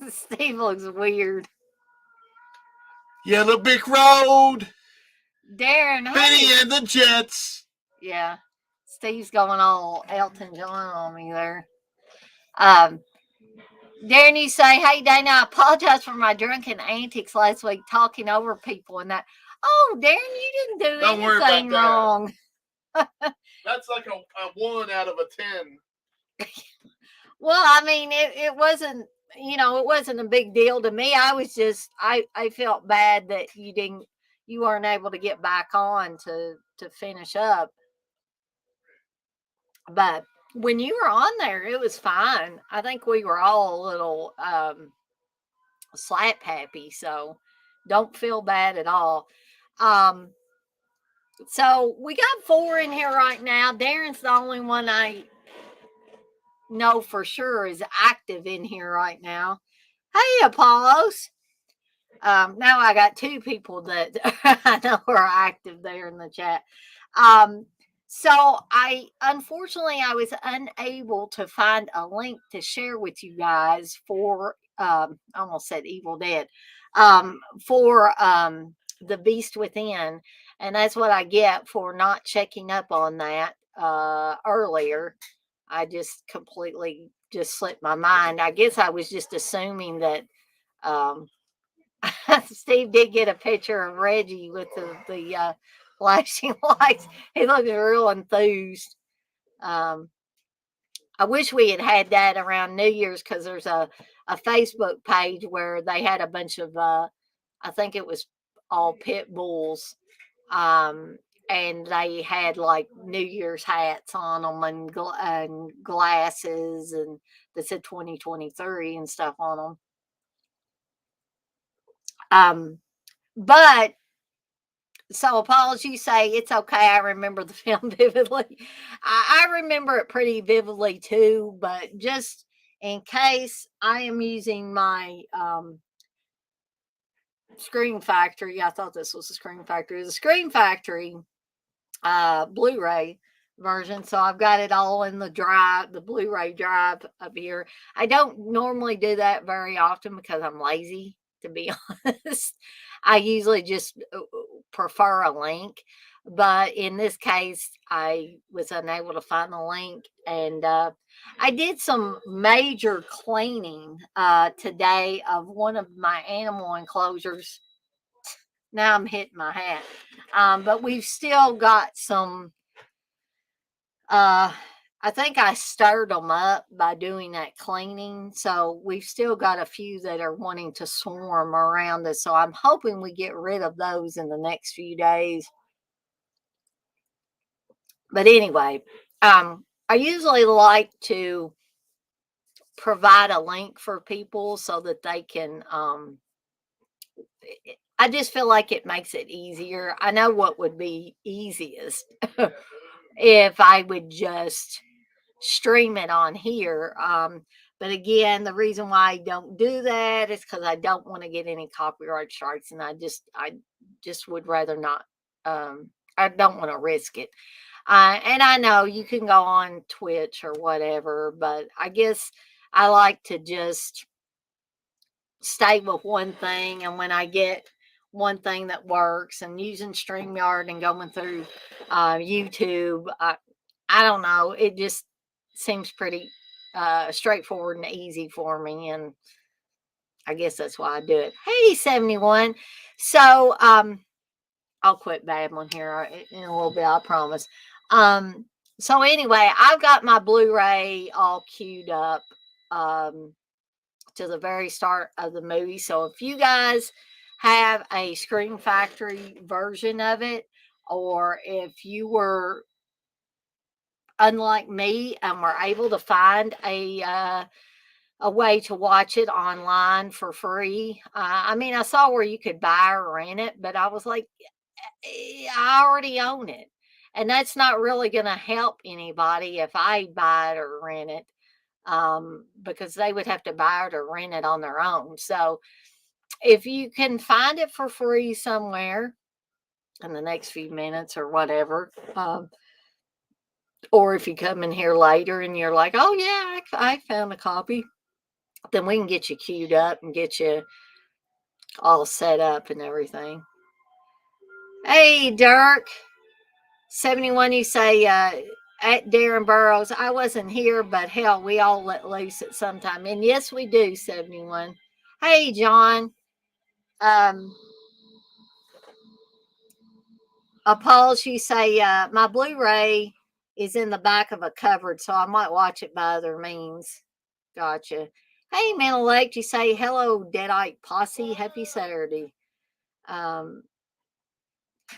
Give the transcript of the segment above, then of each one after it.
Steve looks weird. Yellow Brick Road. Darren, Benny hey. and the Jets. Yeah. Steve's going all Elton John on me there. Um, Darren, you say, hey, Dana, I apologize for my drunken antics last week talking over people and that. Oh, Darren, you didn't do Don't worry about anything that. wrong. That's like a 1 out of a 10. Well, I mean, it wasn't, it wasn't a big deal to me. I was just, I felt bad that you weren't able to get back on to finish up. But when you were on there, it was fine. I think we were all a little slap happy, so don't feel bad at all. Um, so we got 4 in here right now. Darren's the only one I know for sure is active in here right now. Hey, Apollos. Now I got 2 people that I know are active there in the chat. So unfortunately I was unable to find a link to share with you guys for I almost said Evil Dead, for The Beast Within, and that's what I get for not checking up on that earlier. I just completely just slipped my mind. I guess I was just assuming that um, Steve did get a picture of Reggie with the flashing lights. He looked real enthused. Um, I wish we had that around New Year's because there's a Facebook page where they had a bunch of, I think it was all pit bulls. Um, and they had like New Year's hats on them and glasses and that said 2023 and stuff on them. But so apologies say it's okay. I remember the film vividly. I remember it pretty vividly too, but just in case I am using my Screen Factory. I thought this was a Screen Factory. The Screen Factory Blu-ray version. So I've got it all in the drive, the Blu-ray drive up here. I don't normally do that very often because I'm lazy, to be honest. I usually just prefer a link. But in this case, I was unable to find the link. And I did some major cleaning today of one of my animal enclosures. Now I'm hitting my hat. But we've still got some. I think I stirred them up by doing that cleaning. So we've still got a few that are wanting to swarm around us. So I'm hoping we get rid of those in the next few days. But anyway, I usually like to provide a link for people so that they can. I just feel like it makes it easier. I know what would be easiest if I would just stream it on here. But again, the reason why I don't do that is because I don't want to get any copyright strikes, and I just would rather not. I don't want to risk it. And I know you can go on Twitch or whatever, but I guess I like to just stay with one thing. And when I get one thing that works and using StreamYard and going through YouTube, I don't know. It just seems pretty straightforward and easy for me. And I guess that's why I do it. Hey, 71. So I'll quit babbling here in a little bit, I promise. So anyway, I've got my Blu-ray all queued up to the very start of the movie. So if you guys have a Screen Factory version of it, or if you were unlike me and were able to find a way to watch it online for free. I mean, I saw where you could buy or rent it, but I was like, I already own it. And that's not really going to help anybody if I buy it or rent it, because they would have to buy it or rent it on their own. So if you can find it for free somewhere in the next few minutes or whatever, or if you come in here later and you're like, oh, yeah, I found a copy, then we can get you queued up and get you all set up and everything. Hey, Dirk. 71, you say, at Darren Burroughs, I wasn't here, but hell, we all let loose at some time. And yes, we do, 71. Hey, John. Pauls, you say, my Blu-ray is in the back of a cupboard, so I might watch it by other means. Gotcha. Hey, Mental Lake, you say, hello, Deadite Posse. Happy Saturday.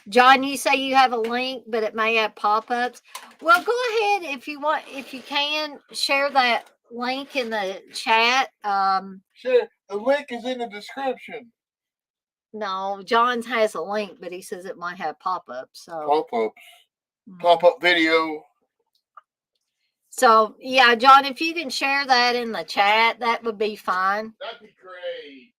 John, you say you have a link, but it may have pop-ups. Well, go ahead if you want, if you can share that link in the chat. Sure, the link is in the description. No, John's has a link, but he says it might have pop-ups. So pop-up video. So yeah, John, if you can share that in the chat, that would be fine. That'd be great.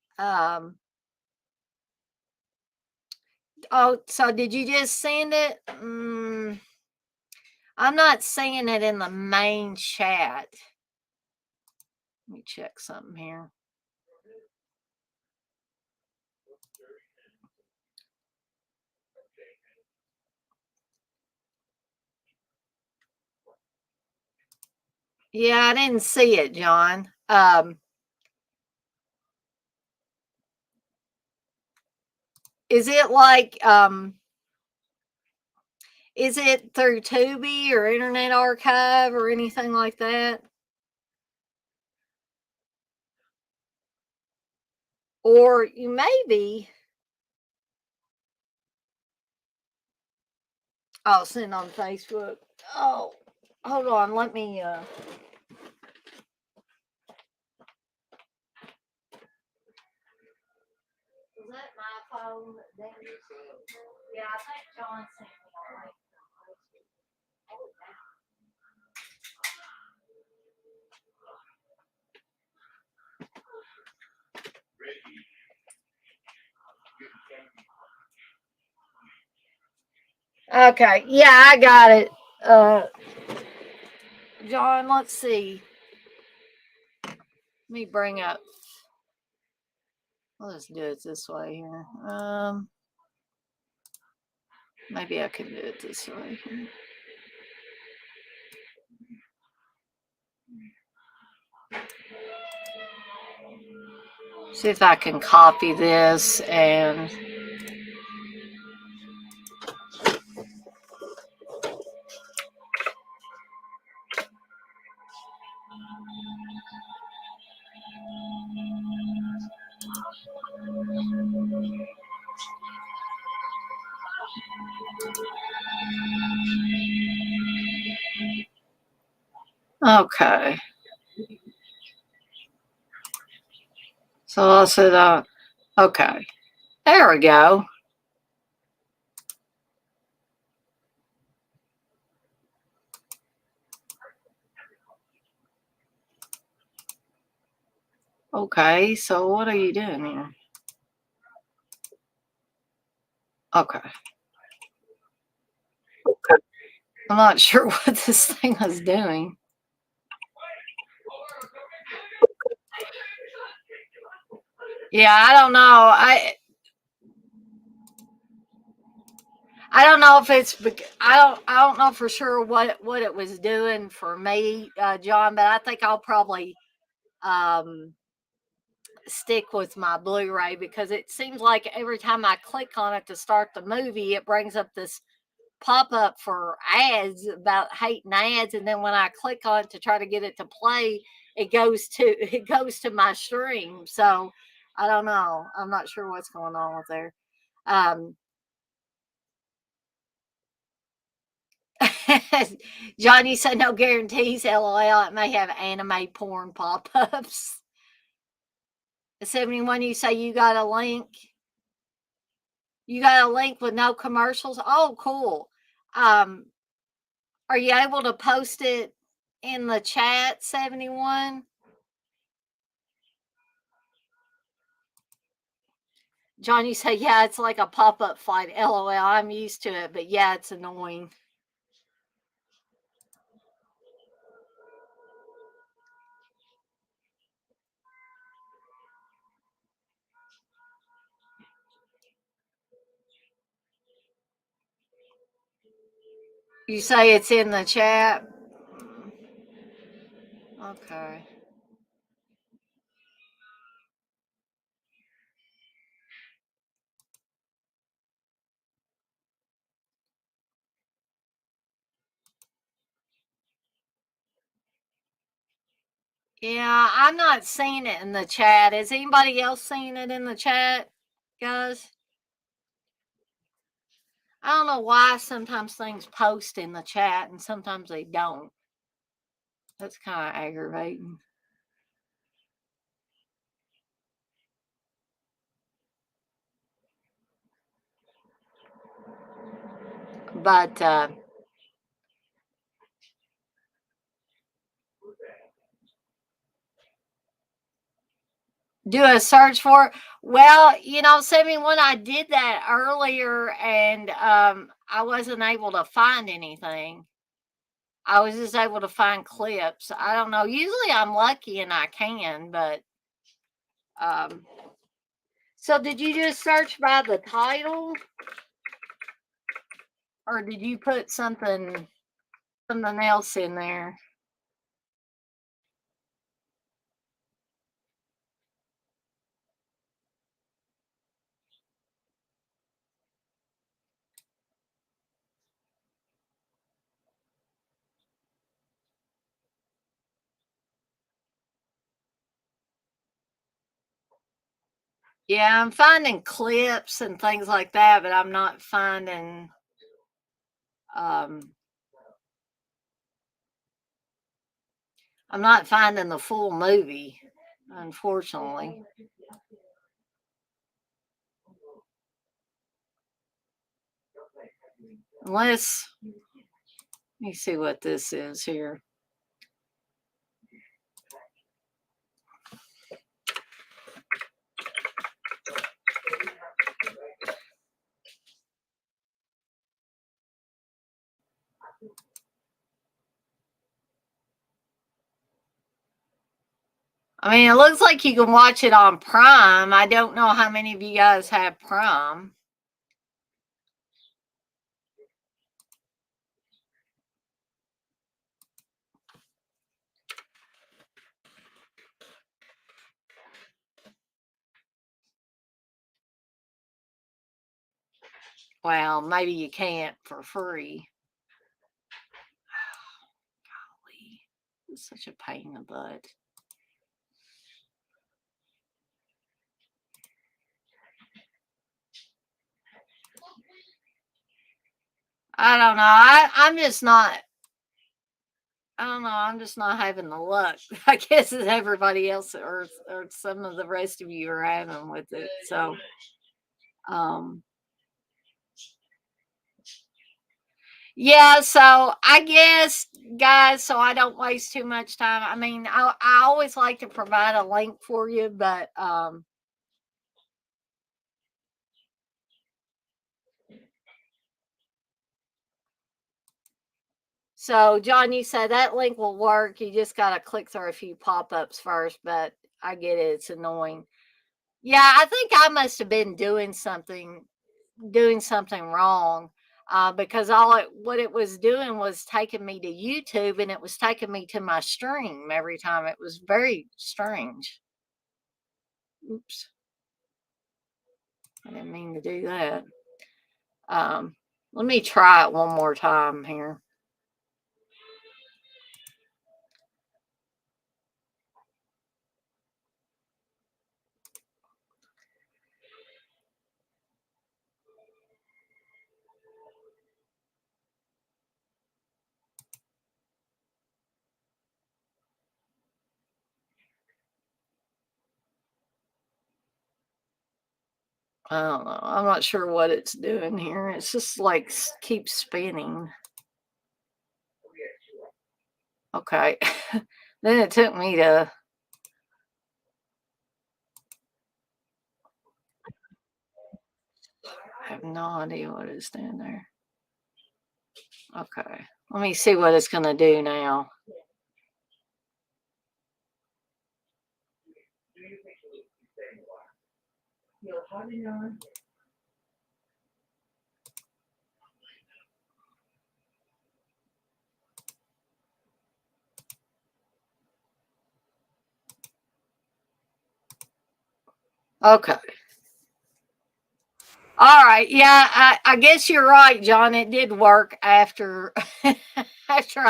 Oh, so did you just send it? I'm not seeing it in the main chat. Let me check something here. Yeah, I didn't see it, John. Is it like is it through Tubi or Internet Archive or anything like that? Or you maybe I'll send on Facebook. Oh, hold on, let me was that my phone? Yeah, I think John sent me a link. Okay, yeah, I got it. John, let's see. Let me bring up. Let's do it this way here. Maybe I can do it this way. See if I can copy this and okay. So I'll say okay. There we go. Okay, so what are you doing here? Okay. I'm not sure what this thing is doing. Yeah, I don't know. I don't know if it's I don't know for sure what it was doing for me, John, but I think I'll probably stick with my Blu-ray because it seems like every time I click on it to start the movie, it brings up this pop-up for ads about hating ads, and then when I click on it to try to get it to play, it goes to my stream. So I don't know. I'm not sure what's going on with there. Johnny said no guarantees. LOL. It may have anime porn pop-ups. 71. You say you got a link. You got a link with no commercials. Oh, cool. Are you able to post it in the chat, 71? John, you say, yeah, it's like a pop-up fight. LOL, I'm used to it, but yeah, it's annoying. You say it's in the chat? Okay. Yeah, I'm not seeing it in the chat. Is anybody else seeing it in the chat, guys? I don't know why sometimes things post in the chat and sometimes they don't. That's kind of aggravating. But do a search for it. Well, Sammy, when I did that earlier and I wasn't able to find anything. I was just able to find clips. I don't know. Usually I'm lucky and I can, but um so did you just search by the title or did you put something else in there? Yeah, I'm finding clips and things like that, but um I'm not finding the full movie, unfortunately. Unless let me see what this is here. I mean, it looks like you can watch it on Prime. I don't know how many of you guys have Prime. Well, maybe you can't for free. Golly, it's such a pain in the butt. I don't know. I'm just not. I don't know. I'm just not having the luck. I guess as everybody else or some of the rest of you are having with it. So, um, yeah. So I guess, guys. So I don't waste too much time. I mean, I always like to provide a link for you, but so, John, you said that link will work. You just got to click through a few pop ups first, but I get it. It's annoying. Yeah, I think I must have been doing something wrong because what it was doing was taking me to YouTube and it was taking me to my stream every time. It was very strange. Oops, I didn't mean to do that. Let me try it one more time here. I don't know. I'm not sure what it's doing here. It's just like keeps spinning. Okay. Then it took me to. I have no idea what it's doing there. Okay. Let me see what it's going to do now. Okay. All right. Yeah, I guess you're right, John. It did work after after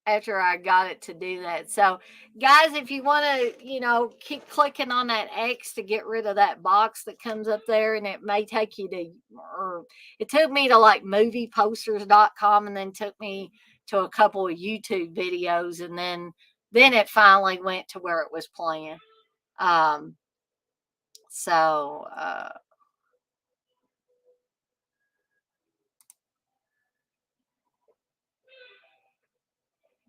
after I got it to do that. So, guys, if you want to, keep clicking on that X to get rid of that box that comes up there, and it may take you to, or it took me to like movieposters.com and then took me to a couple of YouTube videos, and then it finally went to where it was playing. Um, so,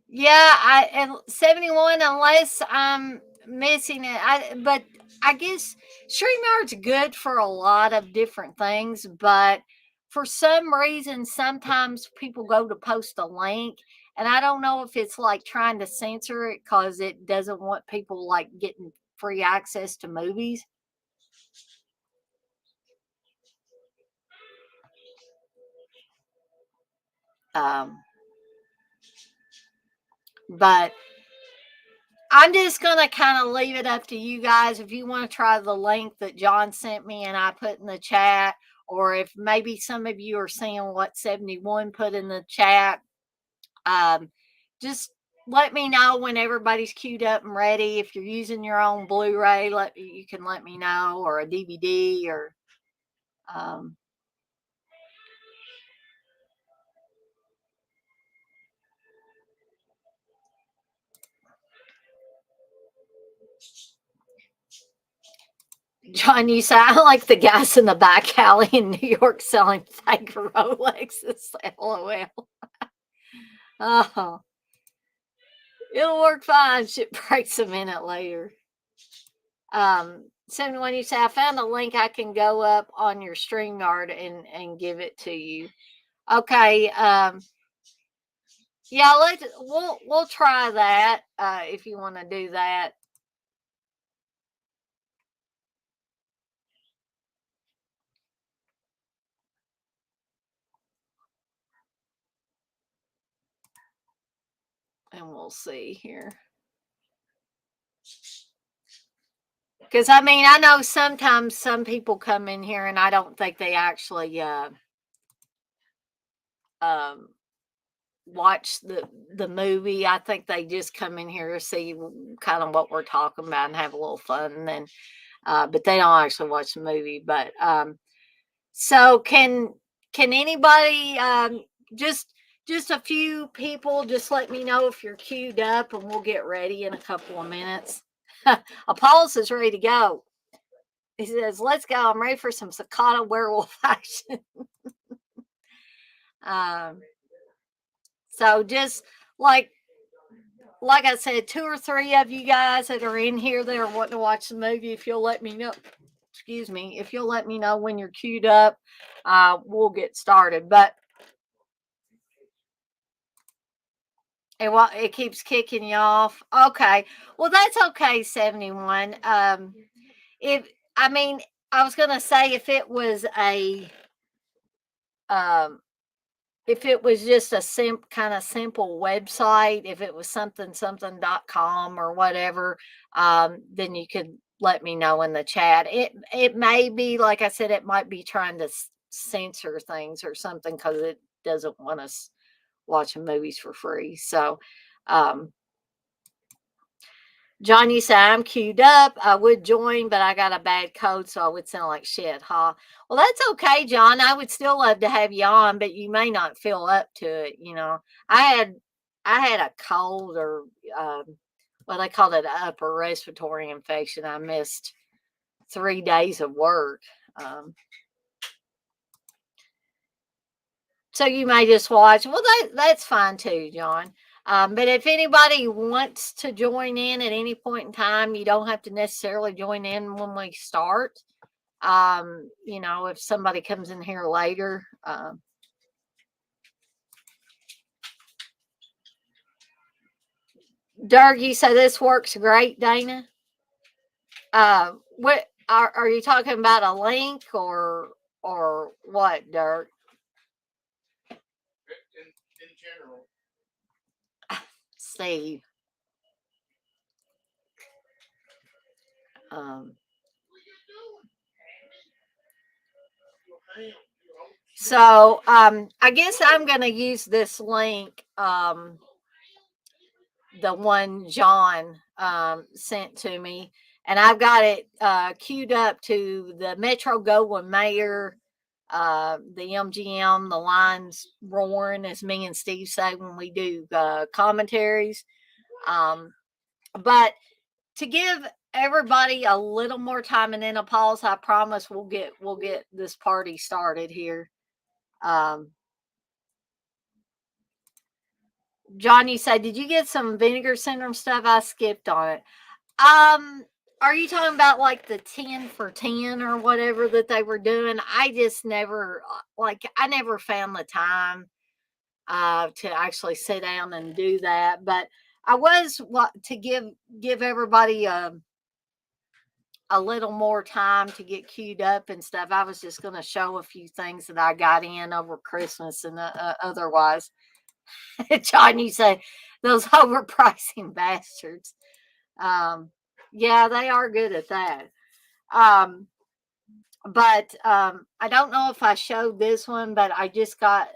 yeah, and 71 unless I'm missing it. But I guess StreamYard's good for a lot of different things, but for some reason sometimes people go to post a link, and I don't know if it's like trying to censor it cuz it doesn't want people like getting free access to movies. Um but I'm just going to kind of leave it up to you guys if you want to try the link that John sent me and I put in the chat, or if maybe some of you are seeing what 71 put in the chat. Um, just let me know when everybody's queued up and ready. If you're using your own Blu-ray, you can let me know, or a DVD, or um, John, you sound like the guys in the back alley in New York selling fake Rolexes. LOL. Oh, it'll work fine. Shit breaks a minute later. 71, you say, I found a link I can go up on your StreamYard and give it to you. Okay. Yeah, we'll try that if you want to do that. And we'll see here. Because I mean, I know sometimes some people come in here and I don't think they actually um, watch the movie. I think they just come in here to see kind of what we're talking about and have a little fun, and then but they don't actually watch the movie. But so can anybody just a few people just let me know if you're queued up, and we'll get ready in a couple of minutes. Apollos is ready to go. He says, "Let's go. I'm ready for some cicada werewolf action." um, so just like like I said, two or three of you guys that are in here that are wanting to watch the movie, if you'll let me know, excuse me, if you'll let me know when you're queued up, we'll get started. But it keeps kicking you off. Okay, well that's okay. 71. If I mean, I was gonna say um, if it was just a kind of simple website, if it was something.com or whatever, then you could let me know in the chat. It may be, like I said, it might be trying to censor things or something because it doesn't want us watching movies for free. So, um, John, you say I'm queued up. I would join, but I got a bad code, so I would sound like shit, huh? Well, that's okay, John. I would still love to have you on, but you may not feel up to it. I had I had a cold, or well, they called it an upper respiratory infection. I missed 3 days of work. Um, so you may just watch. Well, that's fine too, John. But if anybody wants to join in at any point in time, you don't have to necessarily join in when we start. If somebody comes in here later, Doug, you say this works great, Dana. What are you talking about, a link or what, Dirk? In general. Steve. Um, so I guess I'm going to use this link, the one John sent to me, and I've got it queued up to the Metro Goldwyn Mayer, the MGM, the lines roaring, as me and Steve say when we do commentaries. Um, but to give everybody a little more time and then a pause, I promise we'll get this party started here. Um, John, you said, did you get some vinegar syndrome stuff? I skipped on it. Um, are you talking about like the 10 for 10 or whatever that they were doing? I just never, I never found the time to actually sit down and do that. But I was to give everybody a little more time to get queued up and stuff. I was just going to show a few things that I got in over Christmas and otherwise. John, you say those overpricing bastards. Yeah, they are good at that. Um, but I don't know if I showed this one, but I just got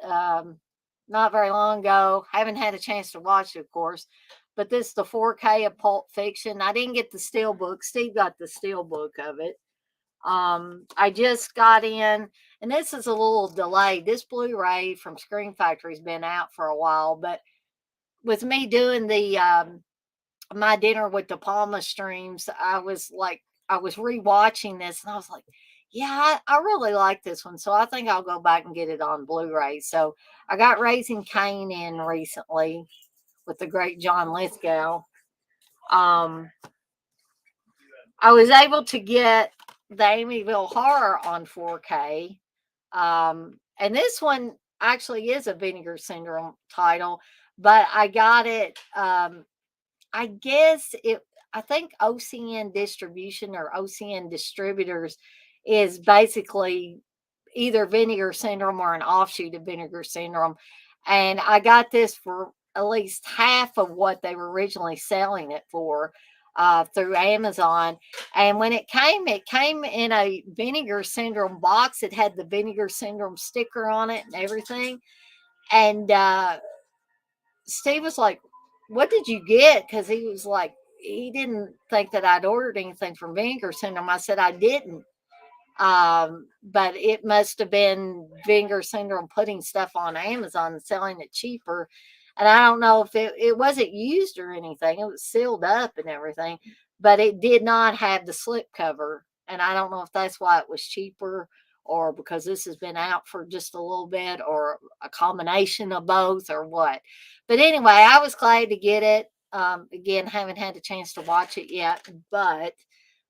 not very long ago. Haven't had a chance to watch it, of course. But this is the 4K of Pulp Fiction. I didn't get the steel book. Steve got the steel book of it. I just got in, and this is a little delayed. This Blu-ray from Screen Factory's been out for a while, but with me doing the my dinner with De Palma streams, I was rewatching this, and I was like, yeah, I really like this one, so I think I'll go back and get it on Blu-ray. So I got Raising Cain in recently with the great John Lithgow. Um, I was able to get the Amityville Horror on 4K. And this one actually is a Vinegar Syndrome title, but I got it. I guess I think OCN Distribution or OCN Distributors is basically either Vinegar Syndrome or an offshoot of Vinegar Syndrome. And I got this for at least half of what they were originally selling it for through Amazon. And when it came in a Vinegar Syndrome box. It had the Vinegar Syndrome sticker on it and everything. And Steve was like, "What did you get?" Because he was like, he didn't think that I'd ordered anything from Vinegar Syndrome. I said I didn't. But it must have been Vinegar Syndrome putting stuff on Amazon and selling it cheaper. And I don't know if it wasn't used or anything. It was sealed up and everything, but it did not have the slip cover. And I don't know if that's why it was cheaper or because this has been out for just a little bit or a combination of both or what. But anyway, I was glad to get it. Again, haven't had a chance to watch it yet, but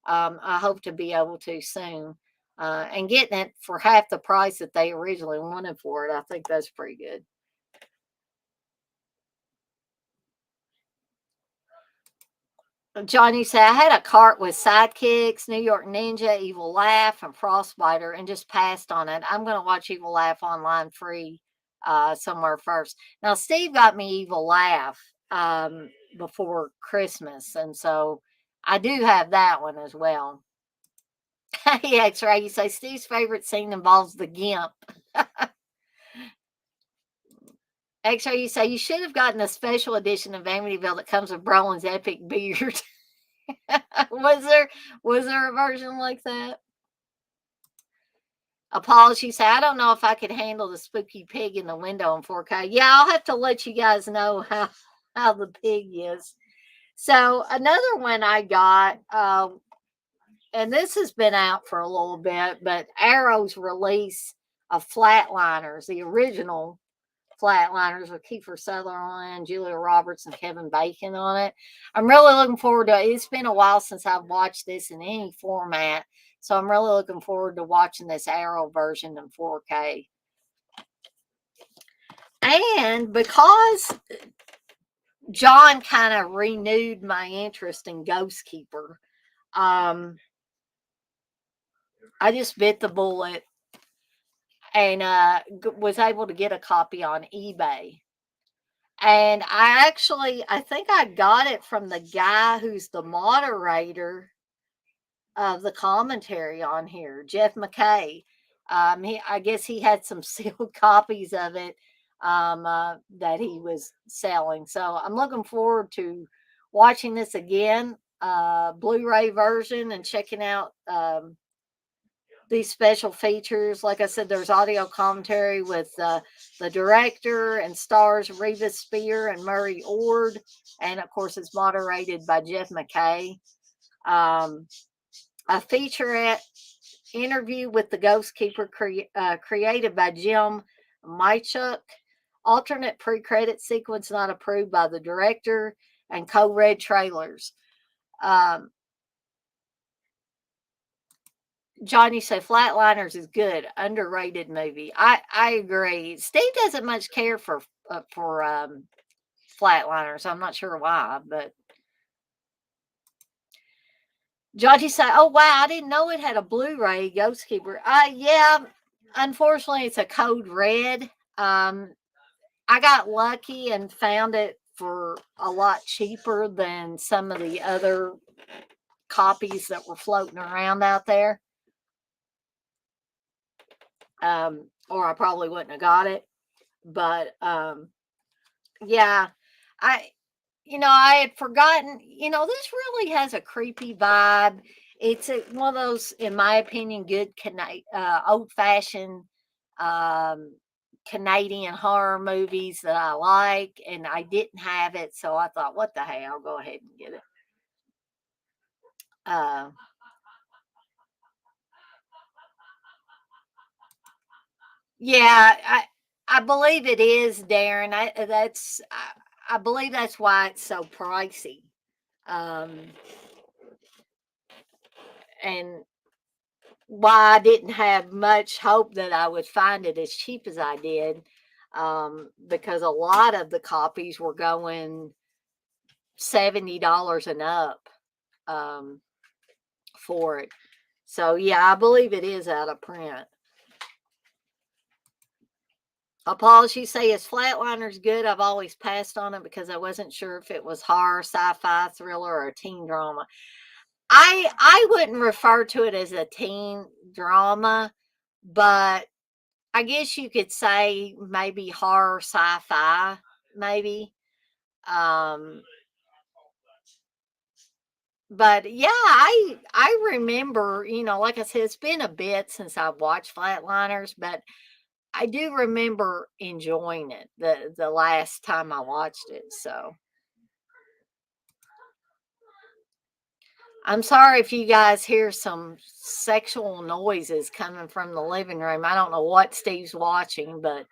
I hope to be able to soon. And getting it for half the price that they originally wanted for it, I think that's pretty good. Johnny said, I had a cart with Sidekicks, New York Ninja, Evil Laugh, and Frostbiter and just passed on it. I'm going to watch Evil Laugh online free somewhere first. Now, Steve got me Evil Laugh before Christmas, and so I do have that one as well. Hey, X-Ray, you say Steve's favorite scene involves the GIMP. X-Ray, you say you should have gotten a special edition of Amityville that comes with Brolin's epic beard. was there a version like that? Apology, say I don't know if I could handle the spooky pig in the window in 4K. Yeah, I'll have to let you guys know how the pig is. So another one I got, and this has been out for a little bit, but Arrow's release of Flatliners, the original Flatliners with Kiefer Sutherland, Julia Roberts, and Kevin Bacon on it. I'm really looking forward to it. It's been a while since I've watched this in any format, so I'm really looking forward to watching this Arrow version in 4K. And because John kind of renewed my interest in Ghost Keeper, I just bit the bullet and was able to get a copy on eBay. And I think I got it from the guy who's the moderator of the commentary on here. Jeff McKay. I guess he had some sealed copies of it that he was selling. So I'm looking forward to watching this again, Blu-ray version, and checking out these special features. Like I said, there's audio commentary with the director and stars Reva Spear and Murray Ord, and of course, it's moderated by Jeff McKay. Um, a featurette interview with the Ghost Keeper created by Jim Mychuk. Alternate pre-credit sequence not approved by the director, and co-read trailers. Um, Johnny said Flatliners is good, underrated movie. I agree. Steve doesn't much care for Flatliners. I'm not sure why, but Johnny said, "Oh wow, I didn't know it had a Blu-ray Ghost Keeper." Yeah, unfortunately, it's a code red. I got lucky and found it for a lot cheaper than some of the other copies that were floating around out there. Or I probably wouldn't have got it. But yeah, I I had forgotten. This really has a creepy vibe. It's one of those, in my opinion, good old fashioned um, Canadian horror movies that I like, and I didn't have it, so I thought, what the hell, I'll go ahead and get it. Uh, yeah, I believe it is, Darren. I believe that's why it's so pricey. Um, and why I didn't have much hope that I would find it as cheap as I did, because a lot of the copies were going $70 and up um, for it. So yeah, I believe it is out of print. Apologies say is Flatliners good? I've always passed on it because I wasn't sure if it was horror, sci-fi, thriller, or a teen drama. I wouldn't refer to it as a teen drama, but I guess you could say maybe horror, sci-fi, maybe. Um, but yeah, I remember, like I said, it's been a bit since I've watched Flatliners, but I do remember enjoying it the last time I watched it. So I'm sorry if you guys hear some sexual noises coming from the living room. I don't know what Steve's watching, but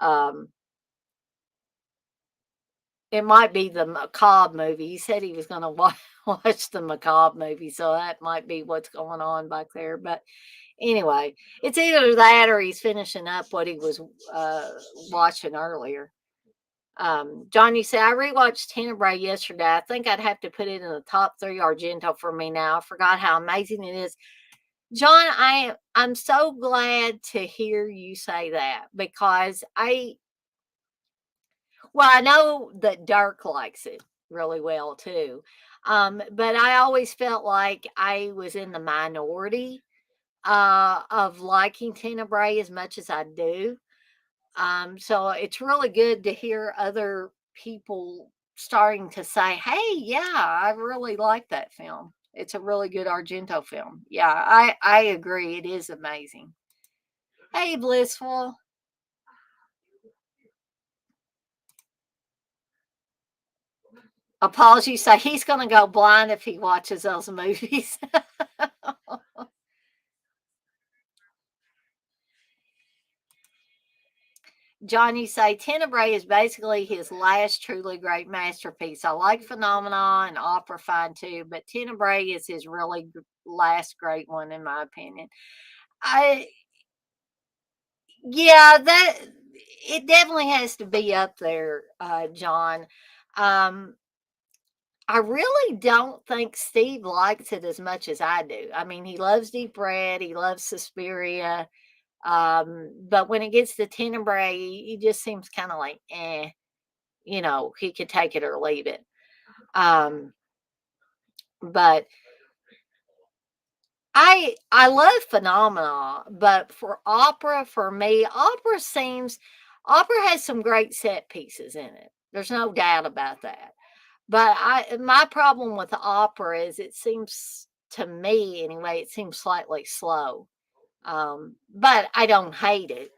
um, it might be the Macabre movie. He said he was going to watch the Macabre movie, so that might be what's going on back there. But anyway, it's either that or he's finishing up what he was watching earlier. John, you say I rewatched Tenebrae yesterday. I think I'd have to put it in the top 3 Argento for me now. I forgot how amazing it is. John, I'm so glad to hear you say that because I know that Dirk likes it really well too. But I always felt like I was in the minority of liking Tenebrae as much as I do. So it's really good to hear other people starting to say, "Hey, yeah, I really like that film. It's a really good Argento film." Yeah, I agree. It is amazing. Hey, Blissful. Apologies. Say he's going to go blind if he watches those movies. Johnny say Tenebrae is basically his last truly great masterpiece. I like Phenomena and Opera Fine too, but Tenebrae is his really last great one in my opinion. I Yeah, that it definitely has to be up there, John. Um, I really don't think Steve likes it as much as I do. I mean, he loves Deep Red, he loves Suspiria, but when it gets to Tenebrae, he just seems kind of like, he could take it or leave it. Um, but I love phenomena, but for opera, for me, opera has some great set pieces in it. There's no doubt about that. But my problem with the opera is it seems to me anyway, it seems slightly slow. But I don't hate it.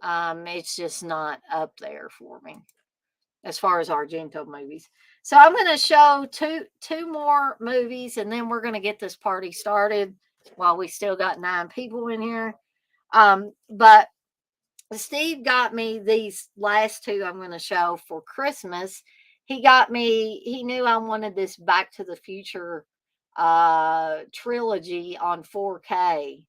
It's just not up there for me as far as Argento movies. So I'm going to show two more movies, and then we're going to get this party started while we still got 9 people in here. But Steve got me these last two I'm going to show for Christmas. He got me. He knew I wanted this Back to the Future trilogy on 4K,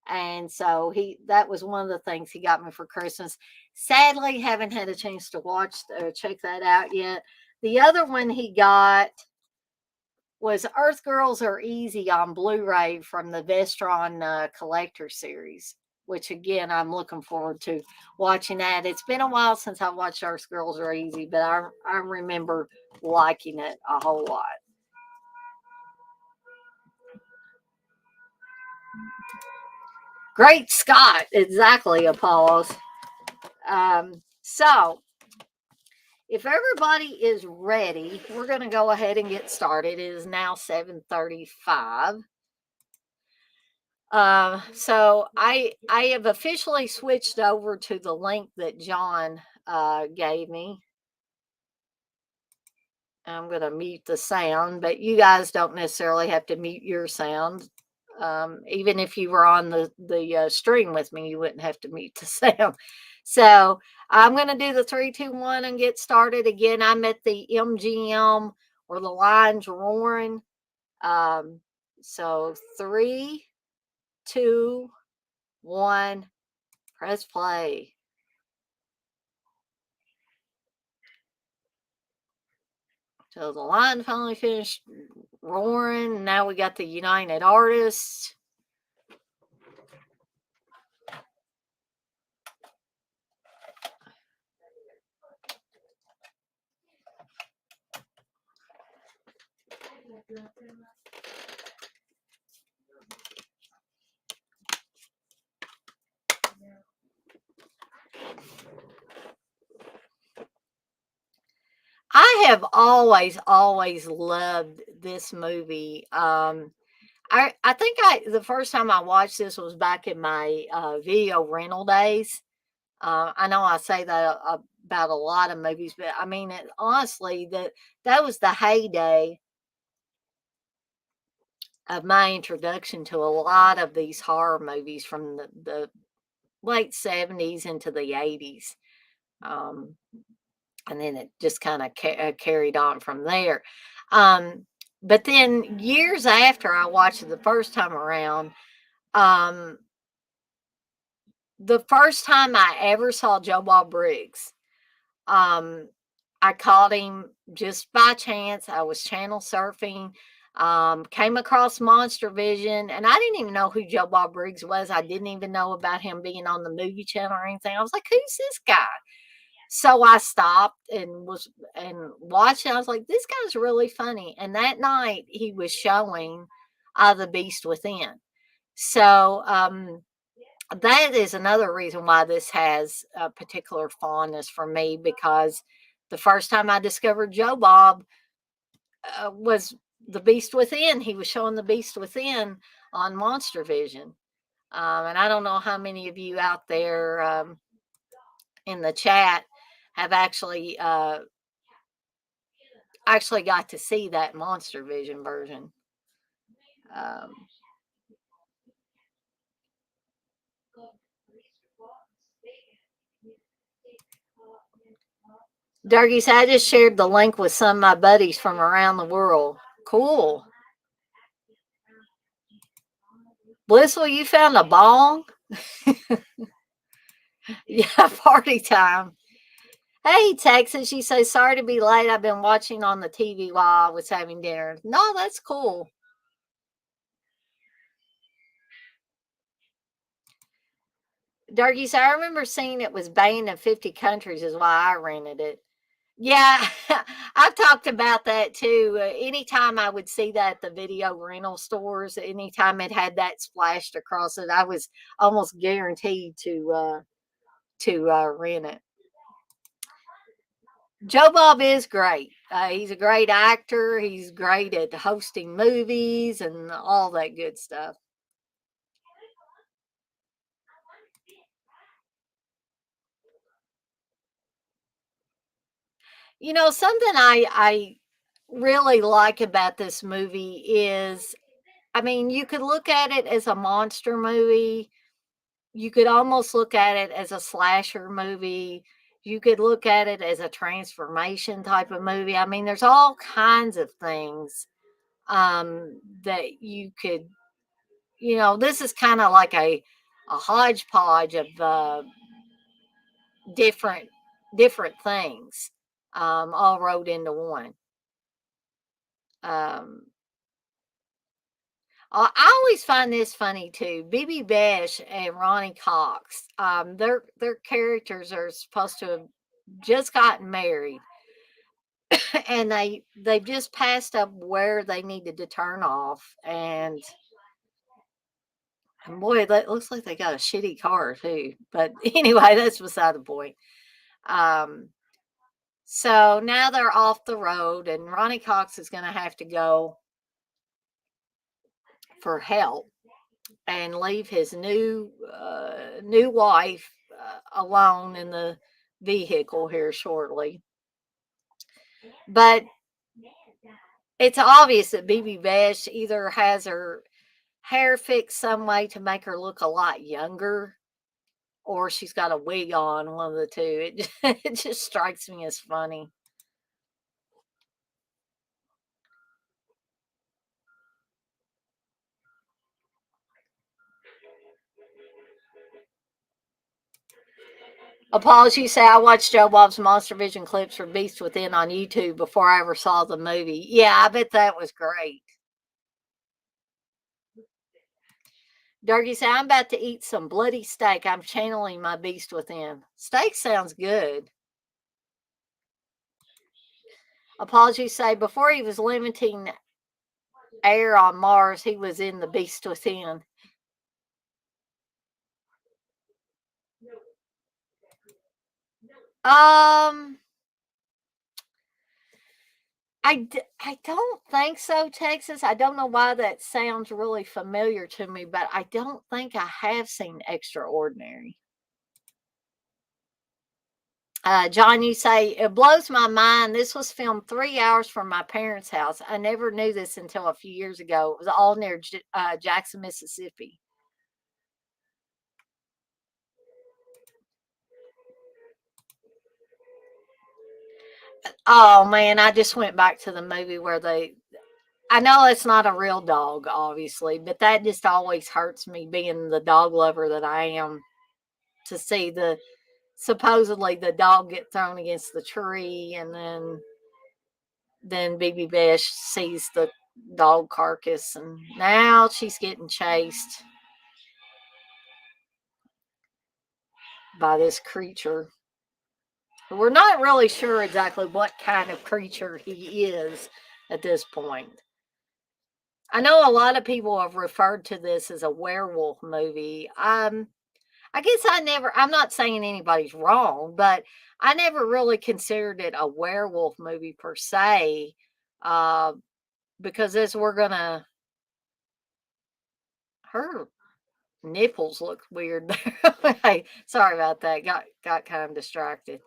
and so that was one of the things he got me for Christmas. Sadly, haven't had a chance to watch or check that out yet. The other one he got was Earth Girls Are Easy on Blu-ray from the Vestron collector series, which again I'm looking forward to watching that. It's been a while since I watched Earth Girls Are Easy, but I remember liking it a whole lot. Great Scott, exactly, Apollos. So if everybody is ready, we're going to go ahead and get started. It is now 7:35. So I have officially switched over to the link that John gave me. I'm going to mute the sound, but you guys don't necessarily have to mute your sound. Even if you were on the stream with me, you wouldn't have to mute the sound. So I'm going to do the 3, 2, 1 and get started. Again, I'm at the MGM or the Lions Roaring. So 3, 2, 1, press play. So the line finally finished roaring. Now we got the United Artists. I have always loved this movie. I think the first time I watched this was back in my video rental days. I know I say that about a lot of movies, but I mean, honestly, that was the heyday of my introduction to a lot of these horror movies from the late 70s into the 80s. And then it just kind of carried on from there. But then years after I watched it the first time around, um, the first time I ever saw Joe Bob Briggs, um, I caught him just by chance. I was channel surfing, came across Monster Vision, and I didn't even know who Joe Bob Briggs was. I didn't even know about him being on the movie channel or anything. I was like, who's this guy? So I stopped and watched it. I was like, this guy's really funny. And that night he was showing The Beast Within. So that is another reason why this has a particular fondness for me, because the first time I discovered Joe Bob was The Beast Within. He was showing The Beast Within on Monster Vision. And I don't know how many of you out there in the chat have actually got to see that Monster Vision version. Dargies, I just shared the link with some of my buddies from around the world. Cool. Blissful, you found a bong? Yeah, party time. Hey, Texas, you say, sorry to be late. I've been watching on the TV while I was having dinner. No, that's cool. Dargies, I remember seeing it was banned in 50 countries is why I rented it. Yeah, I've talked about that too. Anytime I would see that at the video rental stores, anytime it had that splashed across it, I was almost guaranteed to rent it. Joe Bob is great. He's a great actor. He's great at hosting movies and all that good stuff. Something I really like about this movie is, I mean, you could look at it as a monster movie. You could almost look at it as a slasher movie. You could look at it as a transformation type of movie. I mean, there's all kinds of things that you could, this is kind of like a hodgepodge of different different things all rolled into one. Um, I always find this funny too. BB Besh and Ronnie Cox, their characters are supposed to have just gotten married, and they've just passed up where they needed to turn off, and boy, that looks like they got a shitty car too. But anyway, that's beside the point. Um, so now they're off the road, and Ronnie Cox is going to have to go for help and leave his new wife alone in the vehicle here shortly. But it's obvious that BB Besh either has her hair fixed some way to make her look a lot younger, or she's got a wig on. One of the two. It just strikes me as funny. Apologies, say I watched Joe Bob's Monster Vision clips for Beast Within on YouTube before I ever saw the movie. Yeah, I bet that was great. Darky said, I'm about to eat some bloody steak. I'm channeling my beast within. Steak sounds good. Apologies say, before he was limiting air on Mars, he was in the beast within. Um, I don't think so, Texas. I don't know why that sounds really familiar to me, but I don't think I have seen Extraordinary. John, you say, it blows my mind. This was filmed 3 hours from my parents' house. I never knew this until a few years ago. It was all near Jackson, Mississippi. Oh, man, I just went back to the movie where I know it's not a real dog, obviously, but that just always hurts me being the dog lover that I am to see supposedly the dog get thrown against the tree, and then Baby Besh sees the dog carcass, and now she's getting chased by this creature. We're not really sure exactly what kind of creature he is at this point. I know a lot of people have referred to this as a werewolf movie. I guess I'm not saying anybody's wrong, but I never really considered it a werewolf movie per se. Uh, because as we're gonna, her nipples look weird there. Hey, sorry about that. Got kind of distracted.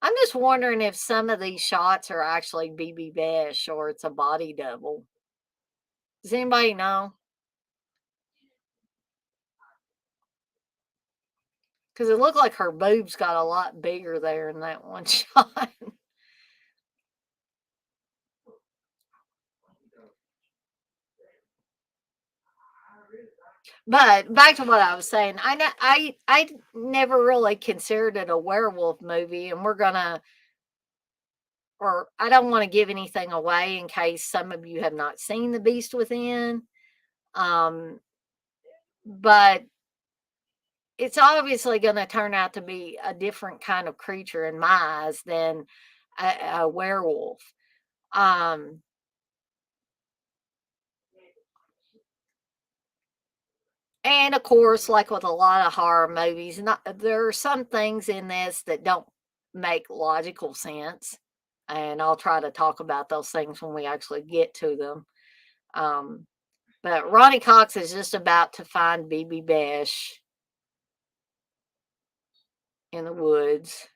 I'm just wondering if some of these shots are actually BB Besh or it's a body double. Does anybody know? Because it looked like her boobs got a lot bigger there in that one shot. But back to what I was saying, I never really considered it a werewolf movie, and or I don't want to give anything away in case some of you have not seen The Beast Within. Um, but it's obviously going to turn out to be a different kind of creature in my eyes than a werewolf. Um, and of course, like with a lot of horror movies, there are some things in this that don't make logical sense. And I'll try to talk about those things when we actually get to them. Um, but Ronnie Cox is just about to find BB Bash in the woods.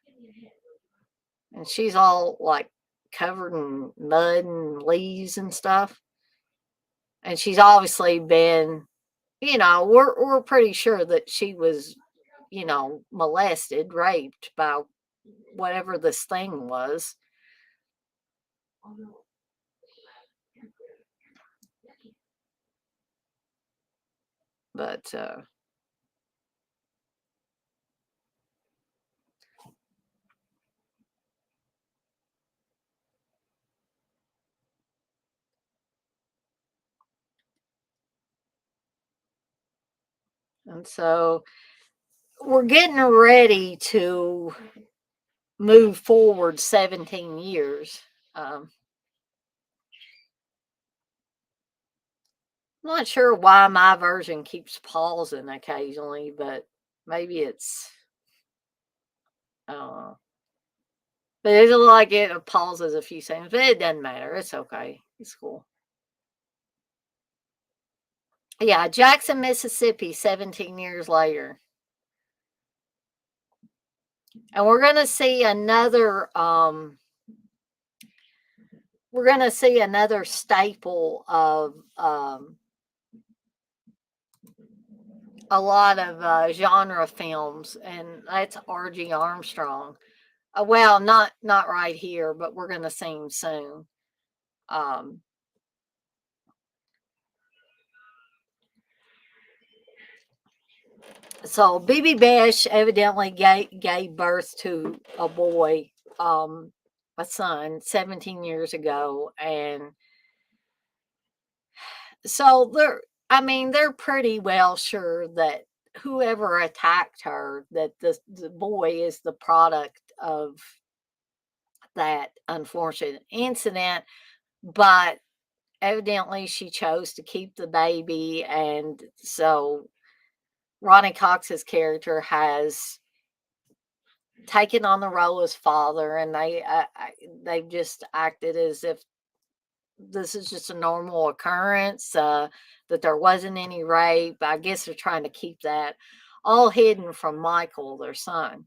And she's all like covered in mud and leaves and stuff. And she's obviously been, we're pretty sure that she was, molested, raped by whatever this thing was. But and so we're getting ready to move forward 17 years. I'm not sure why my version keeps pausing occasionally, but maybe it's, I don't know. But it looks like it pauses a few seconds, but it doesn't matter. It's okay. It's cool. Yeah, Jackson, Mississippi, 17 years later. And we're going to see another staple of a lot of genre films, and that's R.G. Armstrong. Well, not right here, but we're going to see him soon. So BB Bash evidently gave birth to a boy, a son, 17 years ago, and so they're pretty well sure that whoever attacked her, that the boy is the product of that unfortunate incident, but evidently she chose to keep the baby, and so Ronnie Cox's character has taken on the role as father, and they've just acted as if this is just a normal occurrence, that there wasn't any rape. I guess they're trying to keep that all hidden from Michael, their son.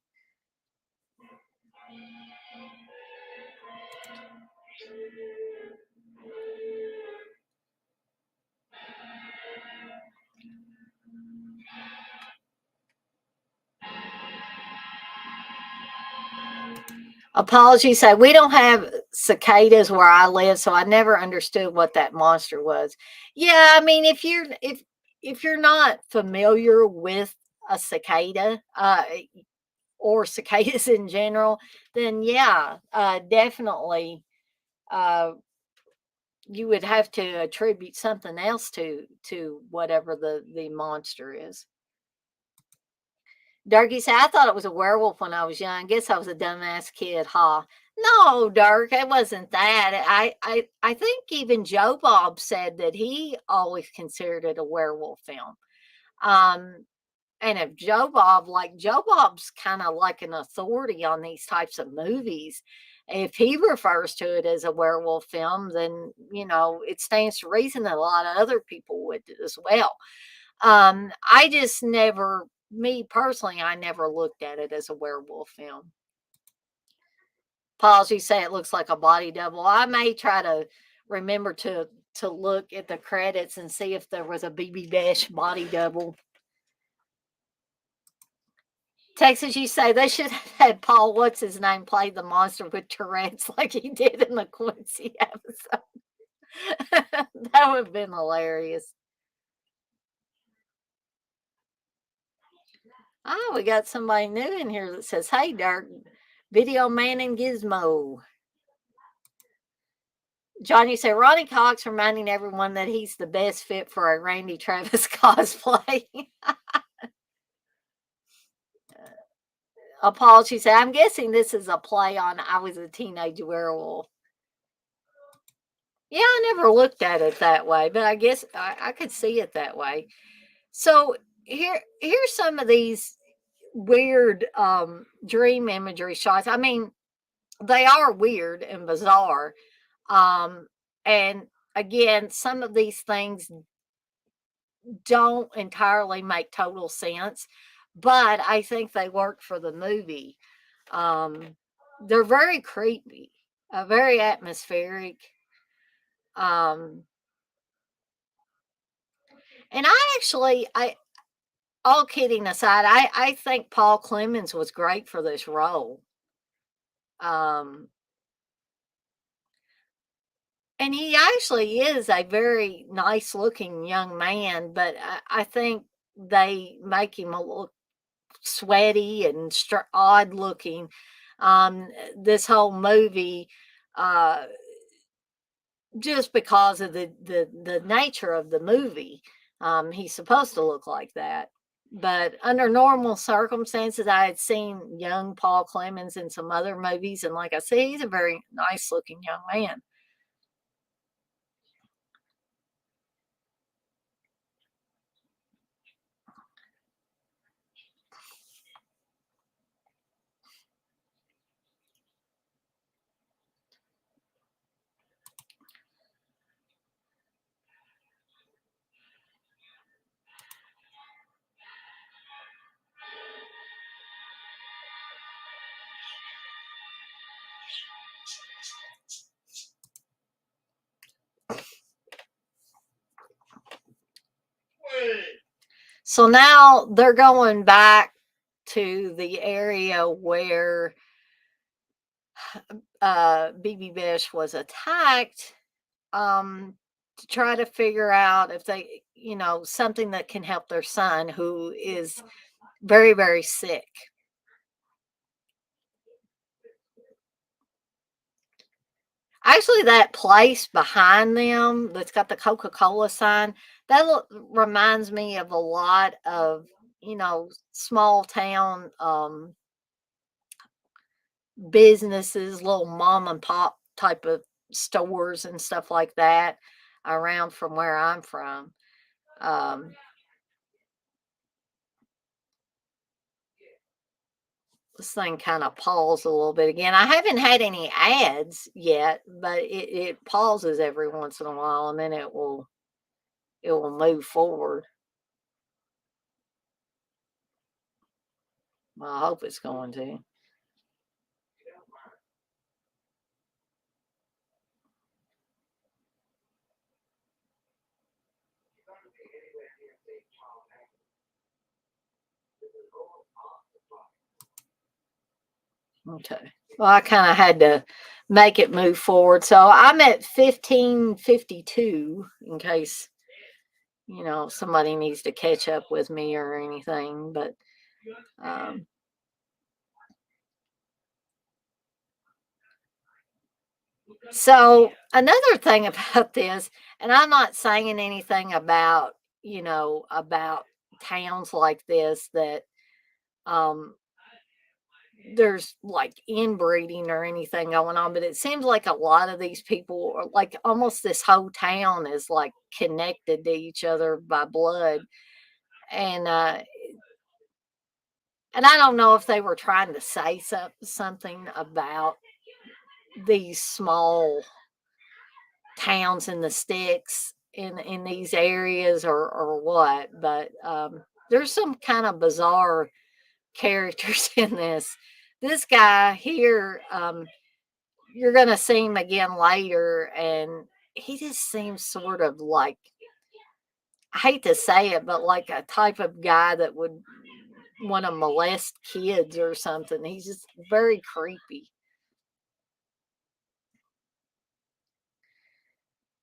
Apologies, say we don't have cicadas where I live, so I never understood what that monster was. Yeah, I mean, if you're not familiar with a cicada, or cicadas in general, then yeah, definitely, uh, you would have to attribute something else to whatever the monster is. Darky said, I thought it was a werewolf when I was young. Guess I was a dumbass kid, huh? No, Dirk, it wasn't that. I think even Joe Bob said that he always considered it a werewolf film. Um, and if Joe Bob's kind of like an authority on these types of movies. If he refers to it as a werewolf film, then it stands to reason that a lot of other people would as well. I just never, me personally, I never looked at it as a werewolf film. Paul, you say it looks like a body double. I may try to remember to look at the credits and see if there was a BB Bash body double. Texas, you say they should have had Paul, what's his name, play the monster with Tourette's like he did in the Quincy episode. That would have been hilarious. Oh, we got somebody new in here that says, hey, Dirk, Video Man and Gizmo. John, you say Ronnie Cox reminding everyone that he's the best fit for a Randy Travis cosplay. Paul, she said, I'm guessing this is a play on I Was a Teenage Werewolf. Yeah, I never looked at it that way, but I guess I could see it that way. So here's some of these weird dream imagery shots. I mean, they are weird and bizarre. And again, some of these things don't entirely make total sense, but I think they work for the movie. Um, they're very creepy, very atmospheric. Um, and I all kidding aside, I think Paul Clemens was great for this role. Um, and he actually is a very nice looking young man, but I think they make him a little sweaty and odd looking. This whole movie, uh, just because of the nature of the movie, he's supposed to look like that. But under normal circumstances, I had seen young Paul Clemens in some other movies, and like I said, he's a very nice looking young man. So now they're going back to the area where BB Bish was attacked, to try to figure out if they, something that can help their son who is very, very sick. Actually, that place behind them that's got the Coca-Cola sign, that reminds me of a lot of, small town businesses, little mom and pop type of stores and stuff like that around from where I'm from. Um, this thing kind of paused a little bit again. I haven't had any ads yet, but it pauses every once in a while and then it will move forward. Well, I hope it's going to. Okay. Well, I kind of had to make it move forward. So I'm at 1552 in case, somebody needs to catch up with me or anything. But um, so another thing about this, and I'm not saying anything about, about towns like this that um, there's like inbreeding or anything going on, but it seems like a lot of these people are like almost this whole town is like connected to each other by blood. And I don't know if they were trying to say something about these small towns in the sticks in these areas or what, but there's some kind of bizarre characters in this guy here. You're gonna see him again later, and he just seems sort of like, I hate to say it, but like a type of guy that would want to molest kids or something. He's just very creepy.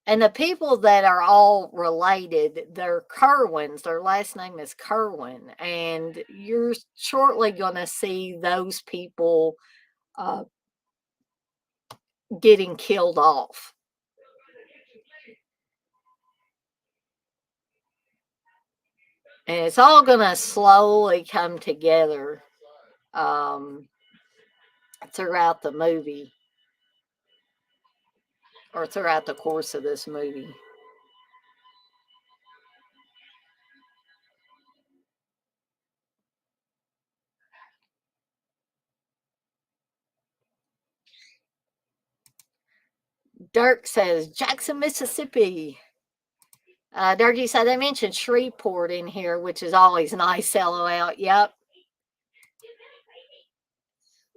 And the people that are all related, they're Kerwins. Their last name is Kerwin. And you're shortly going to see those people uh, getting killed off. And it's all going to slowly come together. throughout the movie or throughout the course of this movie. Dirk says Jackson, Mississippi. Dirk, said they mentioned Shreveport in here, which is always nice. LOL. Yep.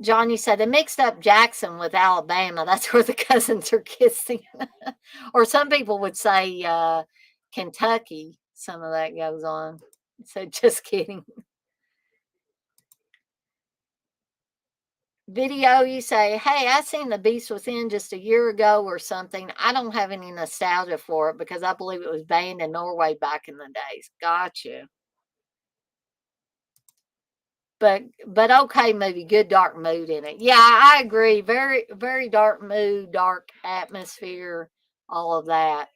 John, you said they mixed up Jackson with Alabama. That's where the cousins are kissing. Or some people would say Kentucky. Some of that goes on. So just kidding. Video, you say, hey, I seen The Beast Within just a year ago or something. I don't have any nostalgia for it because I believe it was banned in Norway back in the days. Gotcha. But okay movie, good dark mood in it. Yeah, I agree. Very, very dark mood, dark atmosphere, all of that.